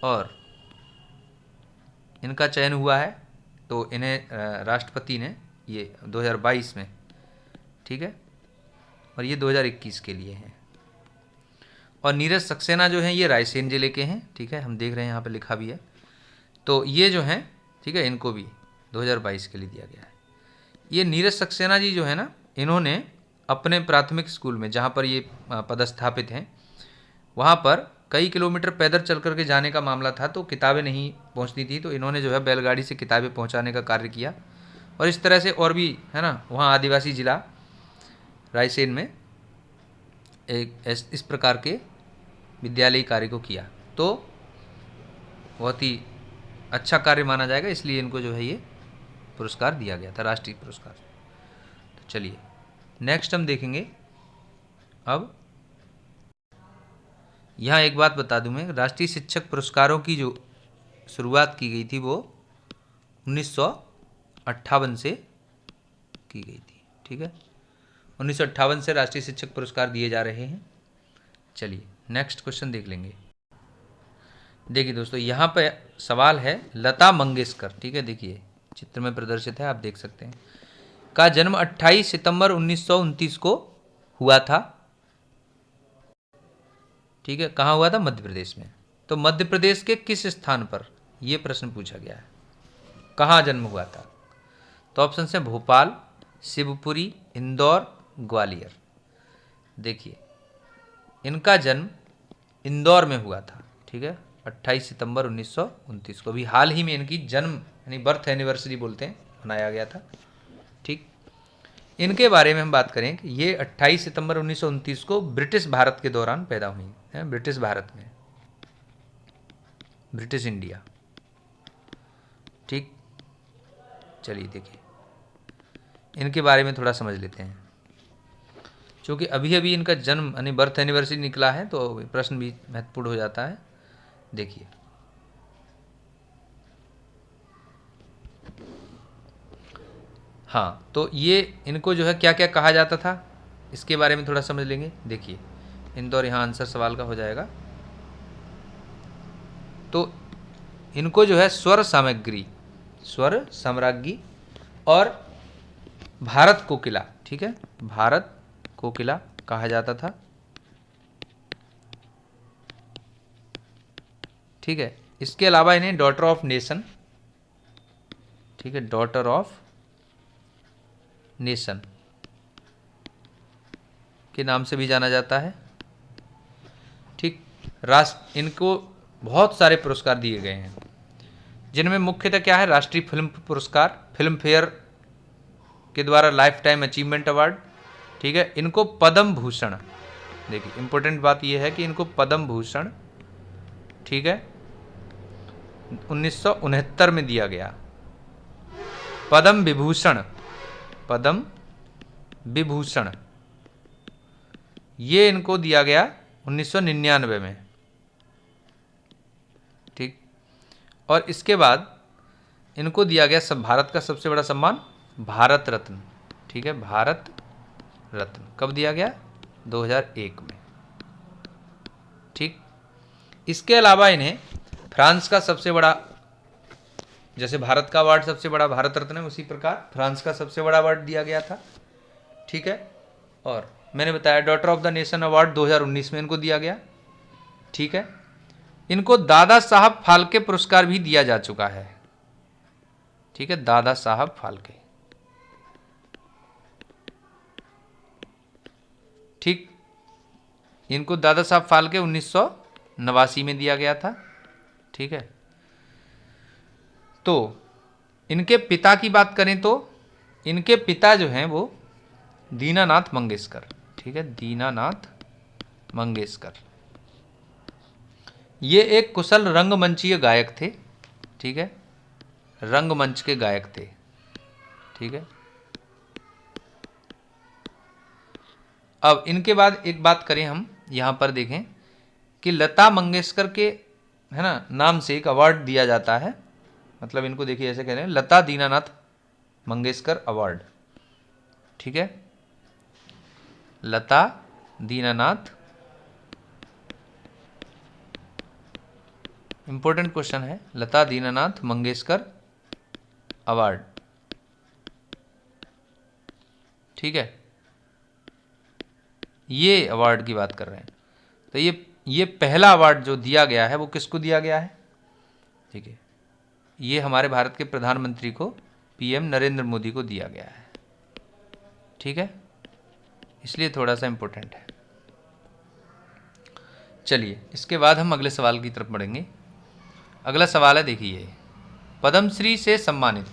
और इनका चयन हुआ है, तो इन्हें राष्ट्रपति ने ये 2022 में, ठीक है, और ये 2021 के लिए हैं। और नीरज सक्सेना जो हैं ये रायसेन जिले के हैं, ठीक है, हम देख रहे हैं यहाँ पे लिखा भी है। तो ये जो हैं, ठीक है, इनको भी 2022 के लिए दिया गया है। ये नीरज सक्सेना जी जो है ना, इन्होंने अपने प्राथमिक स्कूल में जहाँ पर ये पदस्थापित हैं, वहाँ पर कई किलोमीटर पैदल चल करके जाने का मामला था, तो किताबें नहीं पहुँचती थी, तो इन्होंने जो है बैलगाड़ी से किताबें पहुँचाने का कार्य किया और इस तरह से और भी है ना, वहाँ आदिवासी जिला रायसेन में एक इस प्रकार के विद्यालयी कार्य को किया, तो बहुत ही अच्छा कार्य माना जाएगा, इसलिए इनको जो है ये पुरस्कार दिया गया था, राष्ट्रीय पुरस्कार। तो चलिए नेक्स्ट हम देखेंगे। अब यहाँ एक बात बता दूं मैं, राष्ट्रीय शिक्षक पुरस्कारों की जो शुरुआत की गई थी वो 1958 से की गई थी। ठीक है, 1958 से राष्ट्रीय शिक्षक पुरस्कार दिए जा रहे हैं। चलिए नेक्स्ट क्वेश्चन देख लेंगे। देखिए दोस्तों, यहाँ पे सवाल है लता मंगेशकर, ठीक है, देखिए चित्र में प्रदर्शित है, आप देख सकते हैं, का जन्म 28 सितंबर 1929 को हुआ था। ठीक है, कहाँ हुआ था? मध्य प्रदेश में। तो मध्य प्रदेश के किस स्थान पर, यह प्रश्न पूछा गया है, कहाँ जन्म हुआ था? तो ऑप्शन है भोपाल, शिवपुरी, इंदौर, ग्वालियर। देखिए इनका जन्म इंदौर में हुआ था। ठीक है, 28 सितंबर 1929 को, भी हाल ही में इनकी जन्म यानी बर्थ एनिवर्सरी बोलते हैं, मनाया गया था। ठीक, इनके बारे में हम बात करें कि ये 28 सितंबर 1929 को ब्रिटिश भारत के दौरान पैदा हुई हैं, ब्रिटिश भारत में, ब्रिटिश इंडिया। ठीक, चलिए देखिए इनके बारे में थोड़ा समझ लेते हैं, क्योंकि अभी अभी इनका जन्म यानी बर्थ एनिवर्सरी निकला है, तो प्रश्न भी महत्वपूर्ण हो जाता है। देखिए हाँ, तो ये इनको जो है क्या क्या कहा जाता था, इसके बारे में थोड़ा समझ लेंगे। देखिए इंदौर यहाँ आंसर सवाल का हो जाएगा। तो इनको जो है स्वर सामग्री, स्वर साम्राज्ञी और भारत कोकिला, ठीक है, भारत कोकिला कहा जाता था। ठीक है, इसके अलावा इन्हें डॉटर ऑफ नेशन, ठीक है, डॉटर ऑफ नेशन के नाम से भी जाना जाता है। ठीक, राष्ट्र इनको बहुत सारे पुरस्कार दिए गए हैं, जिनमें मुख्यतः क्या है, राष्ट्रीय फिल्म पुरस्कार, फिल्म फेयर के द्वारा लाइफ टाइम अचीवमेंट अवार्ड। ठीक है, इनको पद्म भूषण, देखिए इंपॉर्टेंट बात यह है कि इनको पद्म भूषण, ठीक है, 1969 में दिया गया। पद्म विभूषण, पद्म विभूषण ये इनको दिया गया 1999 में। ठीक, और इसके बाद इनको दिया गया सब भारत का सबसे बड़ा सम्मान भारत रत्न। ठीक है, भारत रत्न कब दिया गया? 2001 में। ठीक, इसके अलावा इन्हें फ्रांस का सबसे बड़ा, जैसे भारत का अवार्ड सबसे बड़ा भारत रत्न है, उसी प्रकार फ्रांस का सबसे बड़ा अवार्ड दिया गया था। ठीक है, और मैंने बताया daughter of the nation award 2019 में इनको दिया गया। ठीक है, इनको दादा साहब फाल्के पुरस्कार भी दिया जा चुका है। ठीक है, दादा साहब फाल्के। ठीक, इनको दादा साहब फाल्के 1989 में दिया गया था। ठीक है, तो इनके पिता की बात करें तो इनके पिता जो हैं वो दीनानाथ मंगेशकर। ठीक है, दीनानाथ मंगेशकर ये एक कुशल रंगमंचीय गायक थे। ठीक है, रंगमंच के गायक थे। ठीक है, अब इनके बाद एक बात करें हम, यहाँ पर देखें कि लता मंगेशकर के, है ना, नाम से एक अवार्ड दिया जाता है। मतलब इनको देखिए ऐसे कह रहे हैं लता दीनानाथ मंगेशकर अवार्ड। ठीक है, लता दीनानाथ, इंपॉर्टेंट क्वेश्चन है, लता दीनानाथ मंगेशकर अवार्ड। ठीक है, ये अवार्ड की बात कर रहे हैं। तो ये पहला अवार्ड जो दिया गया है वो किसको दिया गया है? ठीक है, ये हमारे भारत के प्रधानमंत्री को, पीएम नरेंद्र मोदी को दिया गया है। ठीक है, इसलिए थोड़ा सा इंपॉर्टेंट है। चलिए इसके बाद हम अगले सवाल की तरफ बढ़ेंगे। अगला सवाल है, देखिए, पद्मश्री से सम्मानित,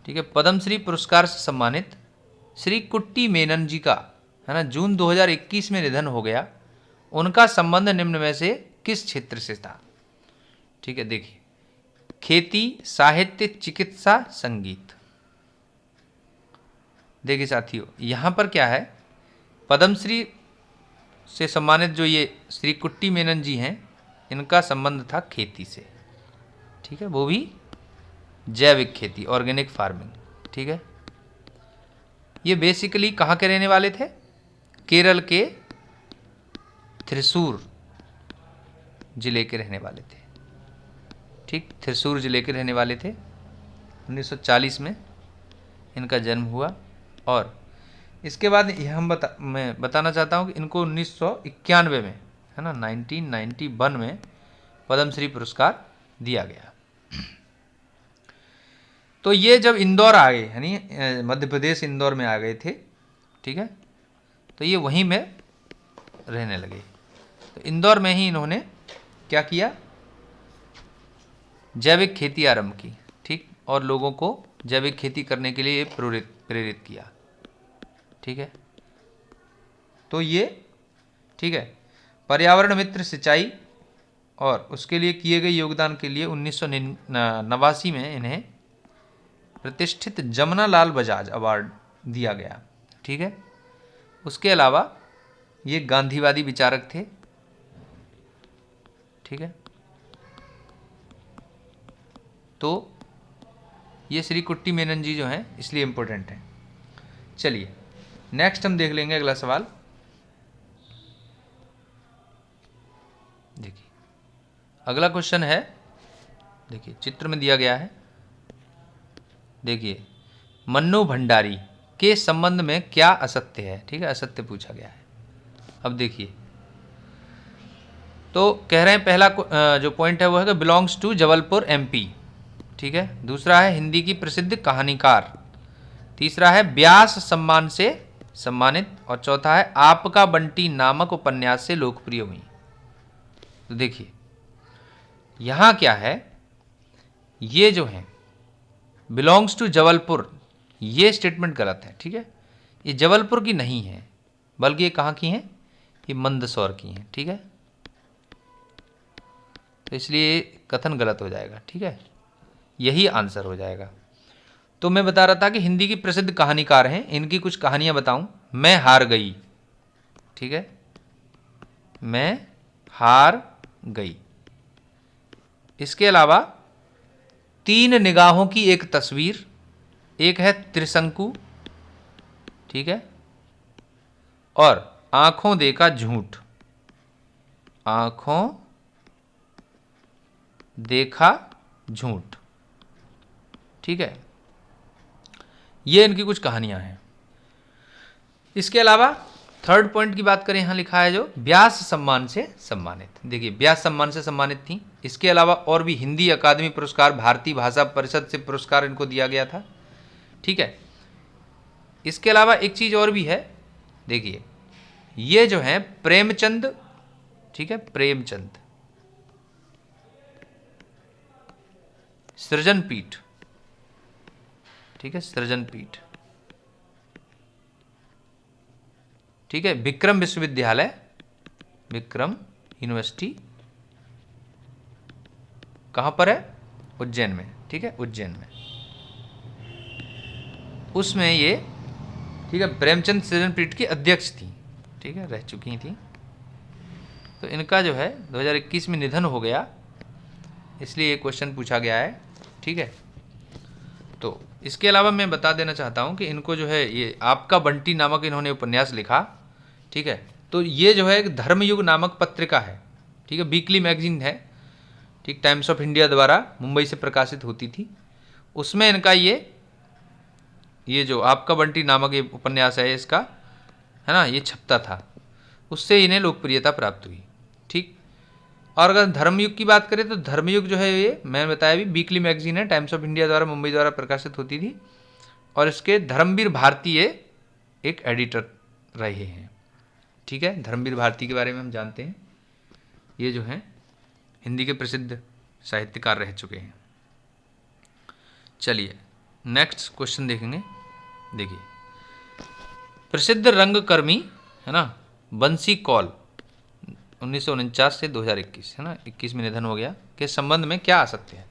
ठीक है, पद्मश्री पुरस्कार से सम्मानित श्री कुट्टी मेनन जी का, है ना, जून 2021 में निधन हो गया। उनका संबंध निम्न में से किस क्षेत्र से था? ठीक है, देखिए, खेती, साहित्य, चिकित्सा, संगीत। देखिए साथियों, यहाँ पर क्या है, पद्मश्री से सम्मानित जो ये श्री कुट्टी मेनन जी हैं, इनका संबंध था खेती से। ठीक है, वो भी जैविक खेती, ऑर्गेनिक फार्मिंग। ठीक है, ये बेसिकली कहाँ के रहने वाले थे? केरल के थ्रिसूर जिले के रहने वाले थे। ठीक, थ्रिसूर जिले के रहने वाले थे। 1940 में इनका जन्म हुआ। और इसके बाद मैं बताना चाहता हूँ कि इनको 1991 में, है ना, 1991 में पद्मश्री पुरस्कार दिया गया। तो ये जब इंदौर आ गए, यानी मध्य प्रदेश इंदौर में आ गए थे, ठीक है, तो ये वहीं में रहने लगे। तो इंदौर में ही इन्होंने क्या किया? जैविक खेती आरंभ की। ठीक, और लोगों को जैविक खेती करने के लिए प्रेरित किया। ठीक है, तो ये, ठीक है, पर्यावरण मित्र सिंचाई और उसके लिए किए गए योगदान के लिए 1989 में इन्हें प्रतिष्ठित जमनालाल बजाज अवार्ड दिया गया। ठीक है, उसके अलावा ये गांधीवादी विचारक थे। ठीक है, तो ये श्री कुट्टी मेनन जी जो हैं इसलिए इम्पोर्टेंट हैं। चलिए नेक्स्ट हम देख लेंगे अगला सवाल। देखिए अगला क्वेश्चन है, देखिए चित्र में दिया गया है। देखिए, मन्नू भंडारी के संबंध में क्या असत्य है? ठीक है, असत्य पूछा गया है। अब देखिए, तो कह रहे हैं पहला जो पॉइंट है वो है कि बिलोंग्स टू जबलपुर एमपी। ठीक है, दूसरा है हिंदी की प्रसिद्ध कहानीकार, तीसरा है व्यास सम्मान से सम्मानित, और चौथा है आपका बंटी नामक उपन्यास से लोकप्रिय हुई। तो देखिए यहां क्या है, ये जो है बिलोंग्स टू जबलपुर, ये स्टेटमेंट गलत है। ठीक है, ये जबलपुर की नहीं है, बल्कि ये कहाँ की हैं? ये मंदसौर की हैं। ठीक है, तो इसलिए कथन गलत हो जाएगा। ठीक है, यही आंसर हो जाएगा। तो मैं बता रहा था कि हिंदी की प्रसिद्ध कहानीकार हैं, इनकी कुछ कहानियां बताऊं। मैं हार गई। ठीक है, मैं हार गई। इसके अलावा तीन निगाहों की एक तस्वीर, एक है त्रिशंकु। ठीक है, और आंखों देखा झूठ, आंखों देखा झूठ। ठीक है, ये इनकी कुछ कहानियां हैं। इसके अलावा थर्ड पॉइंट की बात करें, यहां लिखा है जो व्यास सम्मान से सम्मानित। देखिए व्यास सम्मान से सम्मानित थी। इसके अलावा और भी हिंदी अकादमी पुरस्कार, भारतीय भाषा परिषद से पुरस्कार इनको दिया गया था। ठीक है, इसके अलावा एक चीज और भी है। देखिए ये जो है प्रेमचंद, ठीक है, प्रेमचंद सृजन पीठ, ठीक है, सृजन पीठ, ठीक है, विक्रम विश्वविद्यालय, विक्रम यूनिवर्सिटी कहां पर है? उज्जैन में। ठीक है, उज्जैन में, उसमें ये, ठीक है, प्रेमचंद सृजन पीठ की अध्यक्ष थी। ठीक है, रह चुकी थी। तो इनका जो है 2021 में निधन हो गया, इसलिए ये क्वेश्चन पूछा गया है। ठीक है, तो इसके अलावा मैं बता देना चाहता हूँ कि इनको जो है ये आपका बंटी नामक इन्होंने उपन्यास लिखा। ठीक है, तो ये जो है एक धर्मयुग नामक पत्रिका है। ठीक है, वीकली मैगजीन है। ठीक, टाइम्स ऑफ इंडिया द्वारा मुंबई से प्रकाशित होती थी। उसमें इनका ये जो आपका बंटी नामक ये उपन्यास है इसका, है ना, ये छपता था। उससे इन्हें लोकप्रियता प्राप्त हुई। ठीक, और अगर धर्मयुग की बात करें तो धर्मयुग जो है ये मैंने बताया भी वीकली मैगजीन है, टाइम्स ऑफ इंडिया द्वारा मुंबई द्वारा प्रकाशित होती थी। और इसके धर्मवीर भारती एक एडिटर रहे हैं। ठीक है, धर्मवीर भारती के बारे में हम जानते हैं, ये जो हैं हिंदी के प्रसिद्ध साहित्यकार रह चुके हैं। चलिए नेक्स्ट क्वेश्चन देखेंगे। देखिए, प्रसिद्ध रंगकर्मी है ना बंसी कौल 1949 से 2021 है ना 21 में निधन हो गया के संबंध में क्या आ सकते हैं।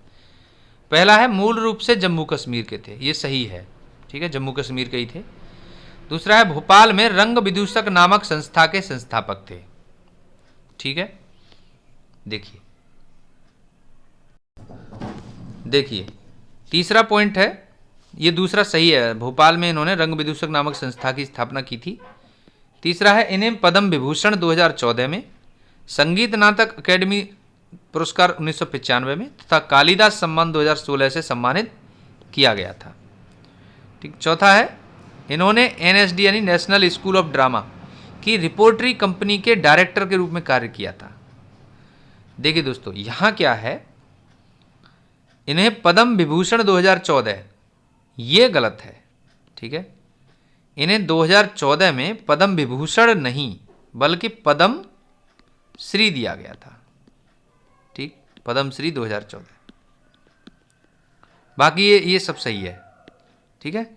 पहला है मूल रूप से जम्मू कश्मीर के थे, ये सही है, ठीक है, जम्मू कश्मीर के ही थे। दूसरा है भोपाल में रंग विदूषक नामक संस्था के संस्थापक थे, ठीक है। देखिए देखिए तीसरा पॉइंट है, ये दूसरा सही है, भोपाल में इन्होंने रंग विदूषक नामक संस्था की स्थापना की थी। तीसरा है इन्हें पद्म विभूषण 2014 में, संगीत नाटक अकेडमी पुरस्कार 1995 में तथा कालिदास सम्मान 2016 से सम्मानित किया गया था, ठीक। चौथा है इन्होंने एनएसडी यानी नेशनल स्कूल ऑफ ड्रामा की रिपोर्टरी कंपनी के डायरेक्टर के रूप में कार्य किया था। देखिए दोस्तों, यहां क्या है, इन्हें पद्म विभूषण 2014, ये गलत है, ठीक है। इन्हें 2014 में पद्म विभूषण नहीं बल्कि पद्म श्री दिया गया था, ठीक, पद्म श्री 2014। बाकी ये सब सही है, ठीक है।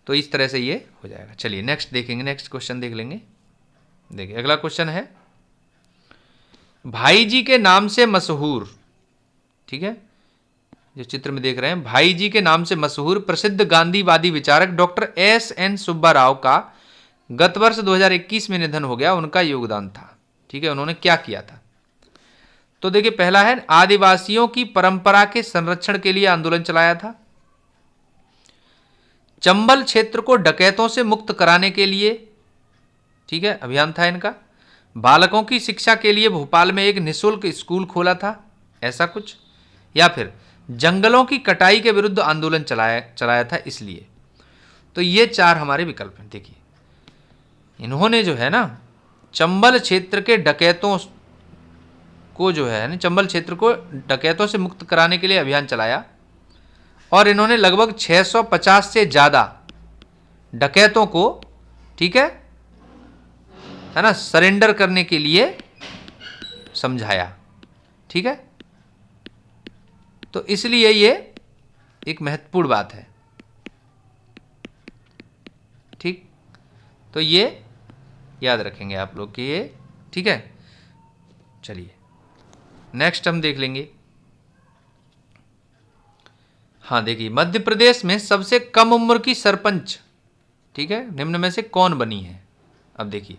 तो इस तरह से ये हो जाएगा। चलिए नेक्स्ट देखेंगे, नेक्स्ट क्वेश्चन देख लेंगे। देखिए अगला क्वेश्चन है, भाई जी के नाम से मशहूर, ठीक है, जो चित्र में देख रहे हैं, भाई जी के नाम से मशहूर प्रसिद्ध गांधीवादी विचारक डॉक्टर एस.एन. सुब्बा राव का गत वर्ष 2021 में निधन हो गया, उनका योगदान था, ठीक है, उन्होंने क्या किया था। तो देखिए पहला है आदिवासियों की परंपरा के संरक्षण के लिए आंदोलन चलाया था, चंबल क्षेत्र को डकैतों से मुक्त कराने के लिए, ठीक है, अभियान था इनका, बालकों की शिक्षा के लिए भोपाल में एक निःशुल्क स्कूल खोला था, ऐसा कुछ, या फिर जंगलों की कटाई के विरुद्ध आंदोलन चलाया था इसलिए। तो ये चार हमारे विकल्प हैं। देखिए इन्होंने जो है ना चंबल क्षेत्र के डकैतों को जो है ना चंबल क्षेत्र को डकैतों से मुक्त कराने के लिए अभियान चलाया और इन्होंने लगभग 650 से ज़्यादा डकैतों को, ठीक है ना, सरेंडर करने के लिए समझाया, ठीक है। तो इसलिए ये एक महत्वपूर्ण बात है, ठीक। तो ये याद रखेंगे आप लोग कि ये, ठीक है। चलिए नेक्स्ट हम देख लेंगे। हाँ देखिए, मध्य प्रदेश में सबसे कम उम्र की सरपंच, ठीक है, निम्न में से कौन बनी है। अब देखिए,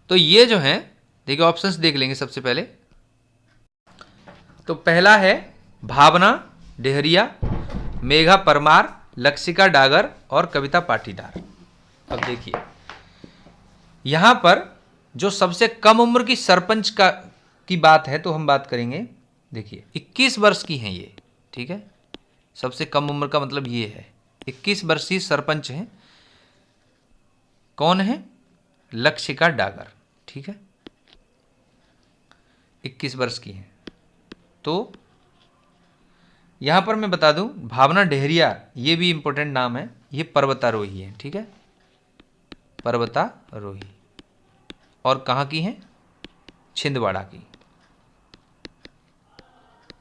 तो ये जो है, देखिए ऑप्शंस देख लेंगे सबसे पहले। तो पहला है भावना डेहरिया, मेघा परमार, लक्षिका डागर और कविता पाटीदार। अब देखिए यहां पर जो सबसे कम उम्र की सरपंच की बात है तो हम बात करेंगे, देखिए 21 वर्ष की हैं ये, ठीक है, सबसे कम उम्र का मतलब ये है 21 वर्षीय सरपंच हैं। कौन है, लक्षिका डागर, ठीक है, 21 वर्ष की हैं। तो यहां पर मैं बता दूं, भावना डेहरिया ये भी इंपॉर्टेंट नाम है, ये पर्वतारोही है, ठीक है, पर्वतारोही, और कहाँ की हैं, छिंदवाड़ा की,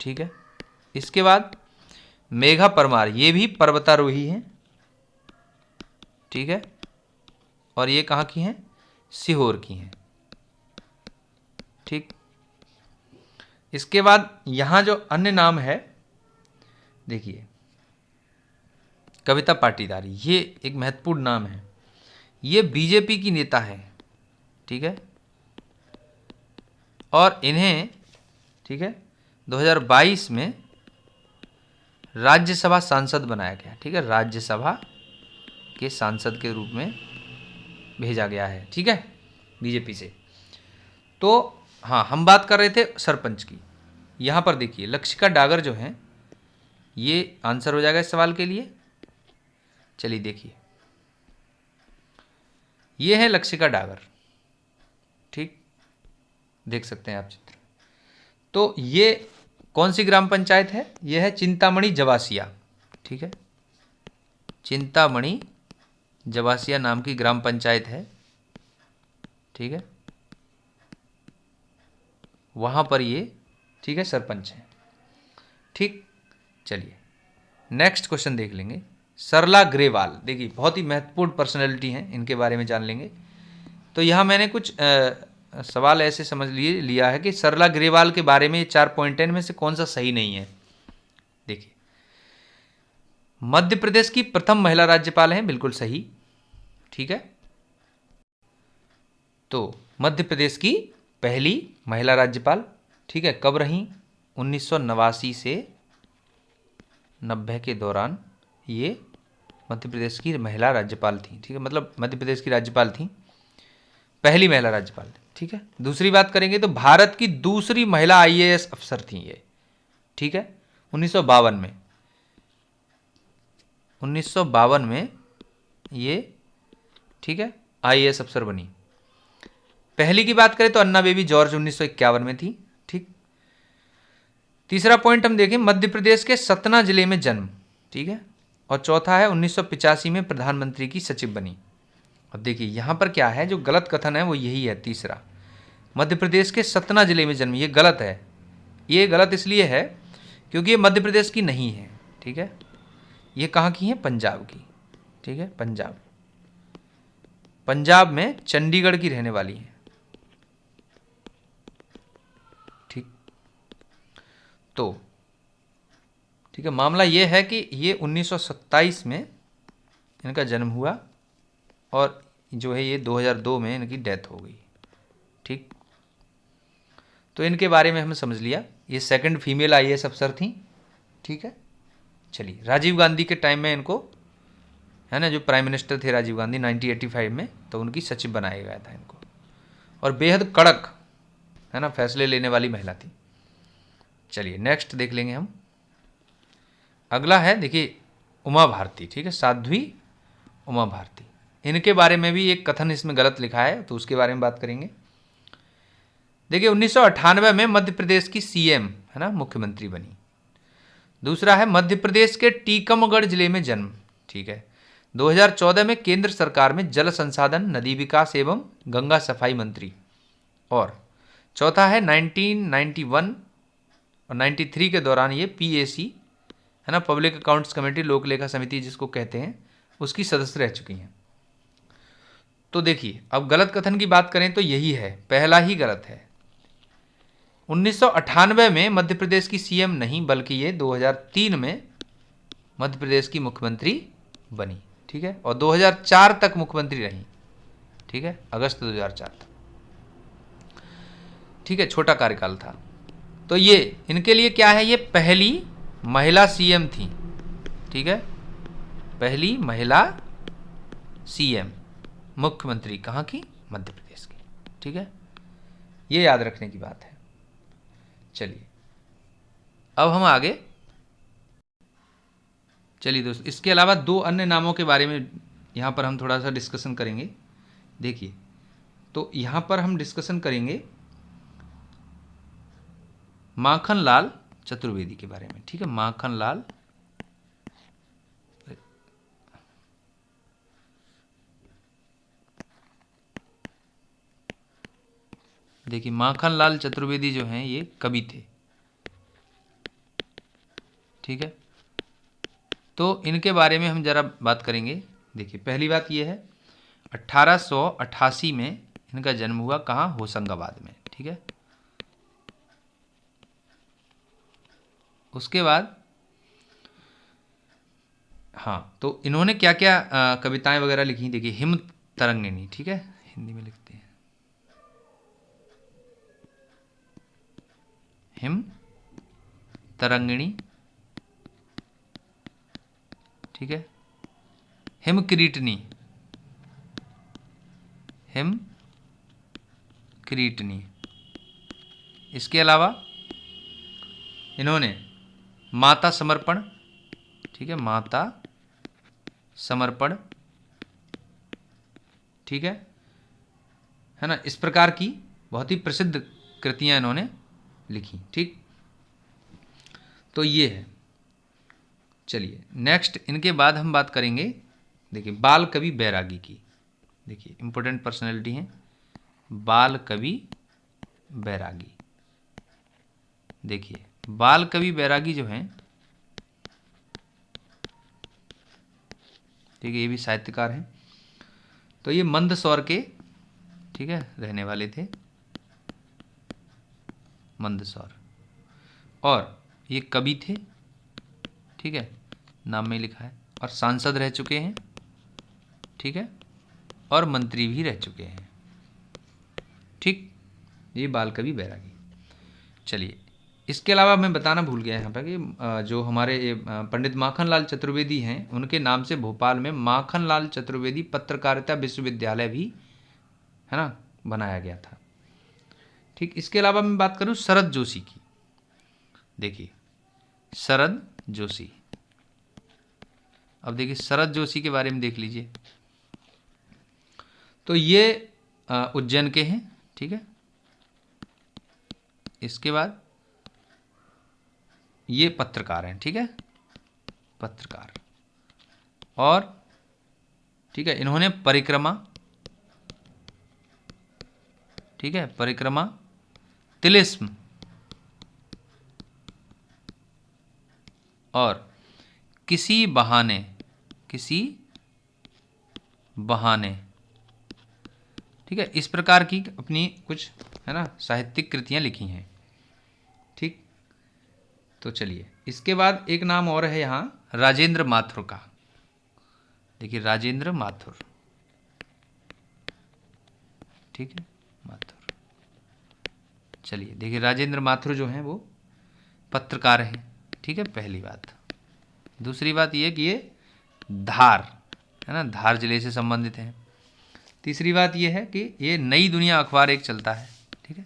ठीक है। इसके बाद मेघा परमार, ये भी पर्वतारोही हैं, ठीक है, और ये कहाँ की हैं, सीहोर की हैं, ठीक। इसके बाद यहां जो अन्य नाम है, देखिए कविता पाटीदार, ये एक महत्वपूर्ण नाम है, ये बीजेपी की नेता है, ठीक है, और इन्हें, ठीक है, 2022 में राज्यसभा सांसद बनाया गया, ठीक है, राज्यसभा के सांसद के रूप में भेजा गया है, ठीक है, बीजेपी से। तो हाँ, हम बात कर रहे थे सरपंच की। यहाँ पर देखिए लक्षिका डागर जो हैं, ये आंसर हो जाएगा इस सवाल के लिए। चलिए देखिए, ये है लक्षिका डागर, ठीक, देख सकते हैं आप चित्र। तो ये कौन सी ग्राम पंचायत है, ये है चिंतामणि जवासिया, ठीक है, चिंतामणि जवासिया नाम की ग्राम पंचायत है, ठीक है, वहाँ पर ये, ठीक है, सरपंच हैं, ठीक। चलिए नेक्स्ट क्वेश्चन देख लेंगे। सरला ग्रेवाल, देखिए बहुत ही महत्वपूर्ण पर्सनैलिटी हैं, इनके बारे में जान लेंगे। तो यहाँ मैंने कुछ सवाल ऐसे समझ लिया है कि सरला ग्रेवाल के बारे में ये 4 पॉइंट हैं, इनमें से कौन सा सही नहीं है। देखिए, मध्य प्रदेश की प्रथम महिला राज्यपाल हैं, बिल्कुल सही, ठीक है। तो मध्य प्रदेश की पहली महिला राज्यपाल, ठीक है, कब रही? 1989 से 90 के दौरान ये मध्य प्रदेश की महिला राज्यपाल थी, ठीक है, मतलब मध्य प्रदेश की राज्यपाल थी, पहली महिला राज्यपाल, ठीक है। दूसरी बात करेंगे तो भारत की दूसरी महिला आईएएस अफसर थी ये, ठीक है, 1952 में, 1952 में ये, ठीक है, आईएएस अफसर बनी। पहली की बात करें तो अन्ना बेबी जॉर्ज 1951 में थी, ठीक। तीसरा पॉइंट हम देखें, मध्य प्रदेश के सतना जिले में जन्म, ठीक है। और चौथा है 1985 में प्रधानमंत्री की सचिव बनी। अब देखिए यहां पर क्या है, जो गलत कथन है वो यही है, तीसरा, मध्य प्रदेश के सतना जिले में जन्म, ये गलत है। ये गलत इसलिए है क्योंकि ये मध्य प्रदेश की नहीं है, ठीक है, ये कहाँ की है? पंजाब की, ठीक है, पंजाब, पंजाब में चंडीगढ़ की रहने वाली है, ठीक। तो ठीक है, मामला ये है कि ये 1927 में इनका जन्म हुआ और जो है ये 2002 में इनकी डेथ हो गई, ठीक। तो इनके बारे में हमने समझ लिया, ये सेकंड फीमेल आईएएस अफसर थी, ठीक है। चलिए, राजीव गांधी के टाइम में इनको, है ना, जो प्राइम मिनिस्टर थे राजीव गांधी 1985 में, तो उनकी सचिव बनाया गया था इनको, और बेहद कड़क, है ना, फैसले लेने वाली महिला थी। चलिए नेक्स्ट देख लेंगे हम। अगला है, देखिए, उमा भारती, ठीक है, साध्वी उमा भारती। इनके बारे में भी एक कथन इसमें गलत लिखा है, तो उसके बारे में बात करेंगे। देखिए 1998 में मध्य प्रदेश की सीएम, है ना, मुख्यमंत्री बनी। दूसरा है मध्य प्रदेश के टीकमगढ़ जिले में जन्म, ठीक है। 2014 में केंद्र सरकार में जल संसाधन, नदी विकास एवं गंगा सफाई मंत्री। और चौथा है 1991 और 93 के दौरान ये पीएसी, है ना, पब्लिक अकाउंट्स कमेटी, लोक लेखा समिति जिसको कहते हैं, उसकी सदस्य रह चुकी हैं। तो देखिए, अब गलत कथन की बात करें तो यही है, पहला ही गलत है। 1998 में मध्य प्रदेश की सीएम नहीं, बल्कि ये 2003 में मध्य प्रदेश की मुख्यमंत्री बनी, ठीक है, और 2004 तक मुख्यमंत्री रही, ठीक है, अगस्त 2004 तक, ठीक है, छोटा कार्यकाल था। तो ये इनके लिए क्या है, ये पहली महिला सीएम थी, ठीक है, पहली महिला सीएम, मुख्यमंत्री कहाँ की? मध्य प्रदेश की, ठीक है, ये याद रखने की बात है। चलिए अब हम आगे, चलिए दोस्तों, इसके अलावा दो अन्य नामों के बारे में यहाँ पर हम थोड़ा सा डिस्कशन करेंगे। देखिए, तो यहाँ पर हम डिस्कशन करेंगे माखन लाल चतुर्वेदी के बारे में, ठीक है, माखन लाल, देखिए माखन लाल चतुर्वेदी जो हैं ये कवि थे, ठीक है। तो इनके बारे में हम जरा बात करेंगे। देखिए पहली बात ये है, 1888 में इनका जन्म हुआ, कहाँ? होशंगाबाद में, ठीक है। उसके बाद हाँ, तो इन्होंने क्या क्या कविताएं वगैरह लिखी, देखिए हिम तरंगिणी, ठीक है, हिंदी में लिखते हैं हिम तरंगिणी, ठीक है, हिम किरीटनी, हिम किरीटनी। इसके अलावा इन्होंने माता समर्पण, ठीक है, माता समर्पण, ठीक है ना, इस प्रकार की बहुत ही प्रसिद्ध कृतियां इन्होंने लिखी, ठीक। तो ये है। चलिए नेक्स्ट, इनके बाद हम बात करेंगे, देखिए बाल कवि बैरागी की। देखिए इंपॉर्टेंट पर्सनैलिटी हैं बाल कवि बैरागी। देखिए बाल कवि बैरागी जो हैं, ठीक है, ये भी साहित्यकार हैं। तो ये मंदसौर के, ठीक है, रहने वाले थे, मंदसौर। और ये कवि थे, ठीक है, नाम में लिखा है, और सांसद रह चुके हैं, ठीक है, और मंत्री भी रह चुके हैं। ठीक, ये बाल कवि बैरागी। चलिए, इसके अलावा मैं बताना भूल गया यहाँ पर कि जो हमारे पंडित माखनलाल चतुर्वेदी हैं, उनके नाम से भोपाल में माखनलाल चतुर्वेदी पत्रकारिता विश्वविद्यालय भी, है ना, बनाया गया था। ठीक, इसके अलावा मैं बात करूँ शरद जोशी की। देखिए, शरद जोशी, अब देखिए शरद जोशी के बारे में देख लीजिए। तो ये उज्जैन के हैं, ठीक है। इसके बाद ये पत्रकार हैं, ठीक है, पत्रकार। और ठीक है, इन्होंने परिक्रमा, ठीक है, परिक्रमा, तिलिस्म और किसी बहाने, ठीक है, इस प्रकार की अपनी कुछ, है ना, साहित्यिक कृतियां लिखी हैं। ठीक, तो चलिए, इसके बाद एक नाम और है यहाँ, राजेंद्र माथुर का। देखिए, राजेंद्र माथुर, ठीक है, माथुर। चलिए, देखिए राजेंद्र माथुर जो हैं वो पत्रकार हैं, ठीक है, पहली बात। दूसरी बात ये कि ये धार, है ना, धार जिले से संबंधित हैं। तीसरी बात ये है कि ये नई दुनिया अखबार एक चलता है, ठीक है,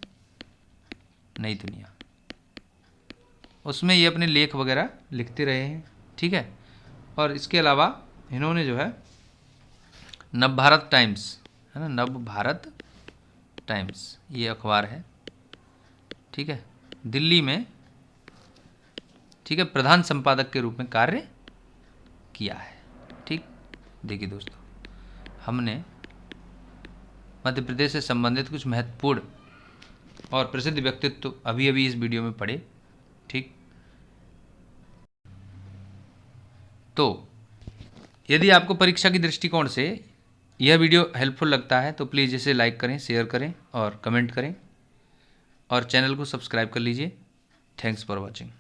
नई दुनिया, उसमें ये अपने लेख वगैरह लिखते रहे हैं, ठीक है। और इसके अलावा इन्होंने जो है नवभारत टाइम्स, है ना, नवभारत टाइम्स, ये अखबार है, ठीक है, दिल्ली में, ठीक है, प्रधान संपादक के रूप में कार्य किया है। ठीक, देखिए दोस्तों, हमने मध्य प्रदेश से संबंधित कुछ महत्वपूर्ण और प्रसिद्ध व्यक्तित्व अभी अभी इस वीडियो में पढ़े। ठीक, तो यदि आपको परीक्षा की दृष्टिकोण से यह वीडियो हेल्पफुल लगता है तो प्लीज़ इसे लाइक करें, शेयर करें और कमेंट करें, और चैनल को सब्सक्राइब कर लीजिए। Thanks for watching.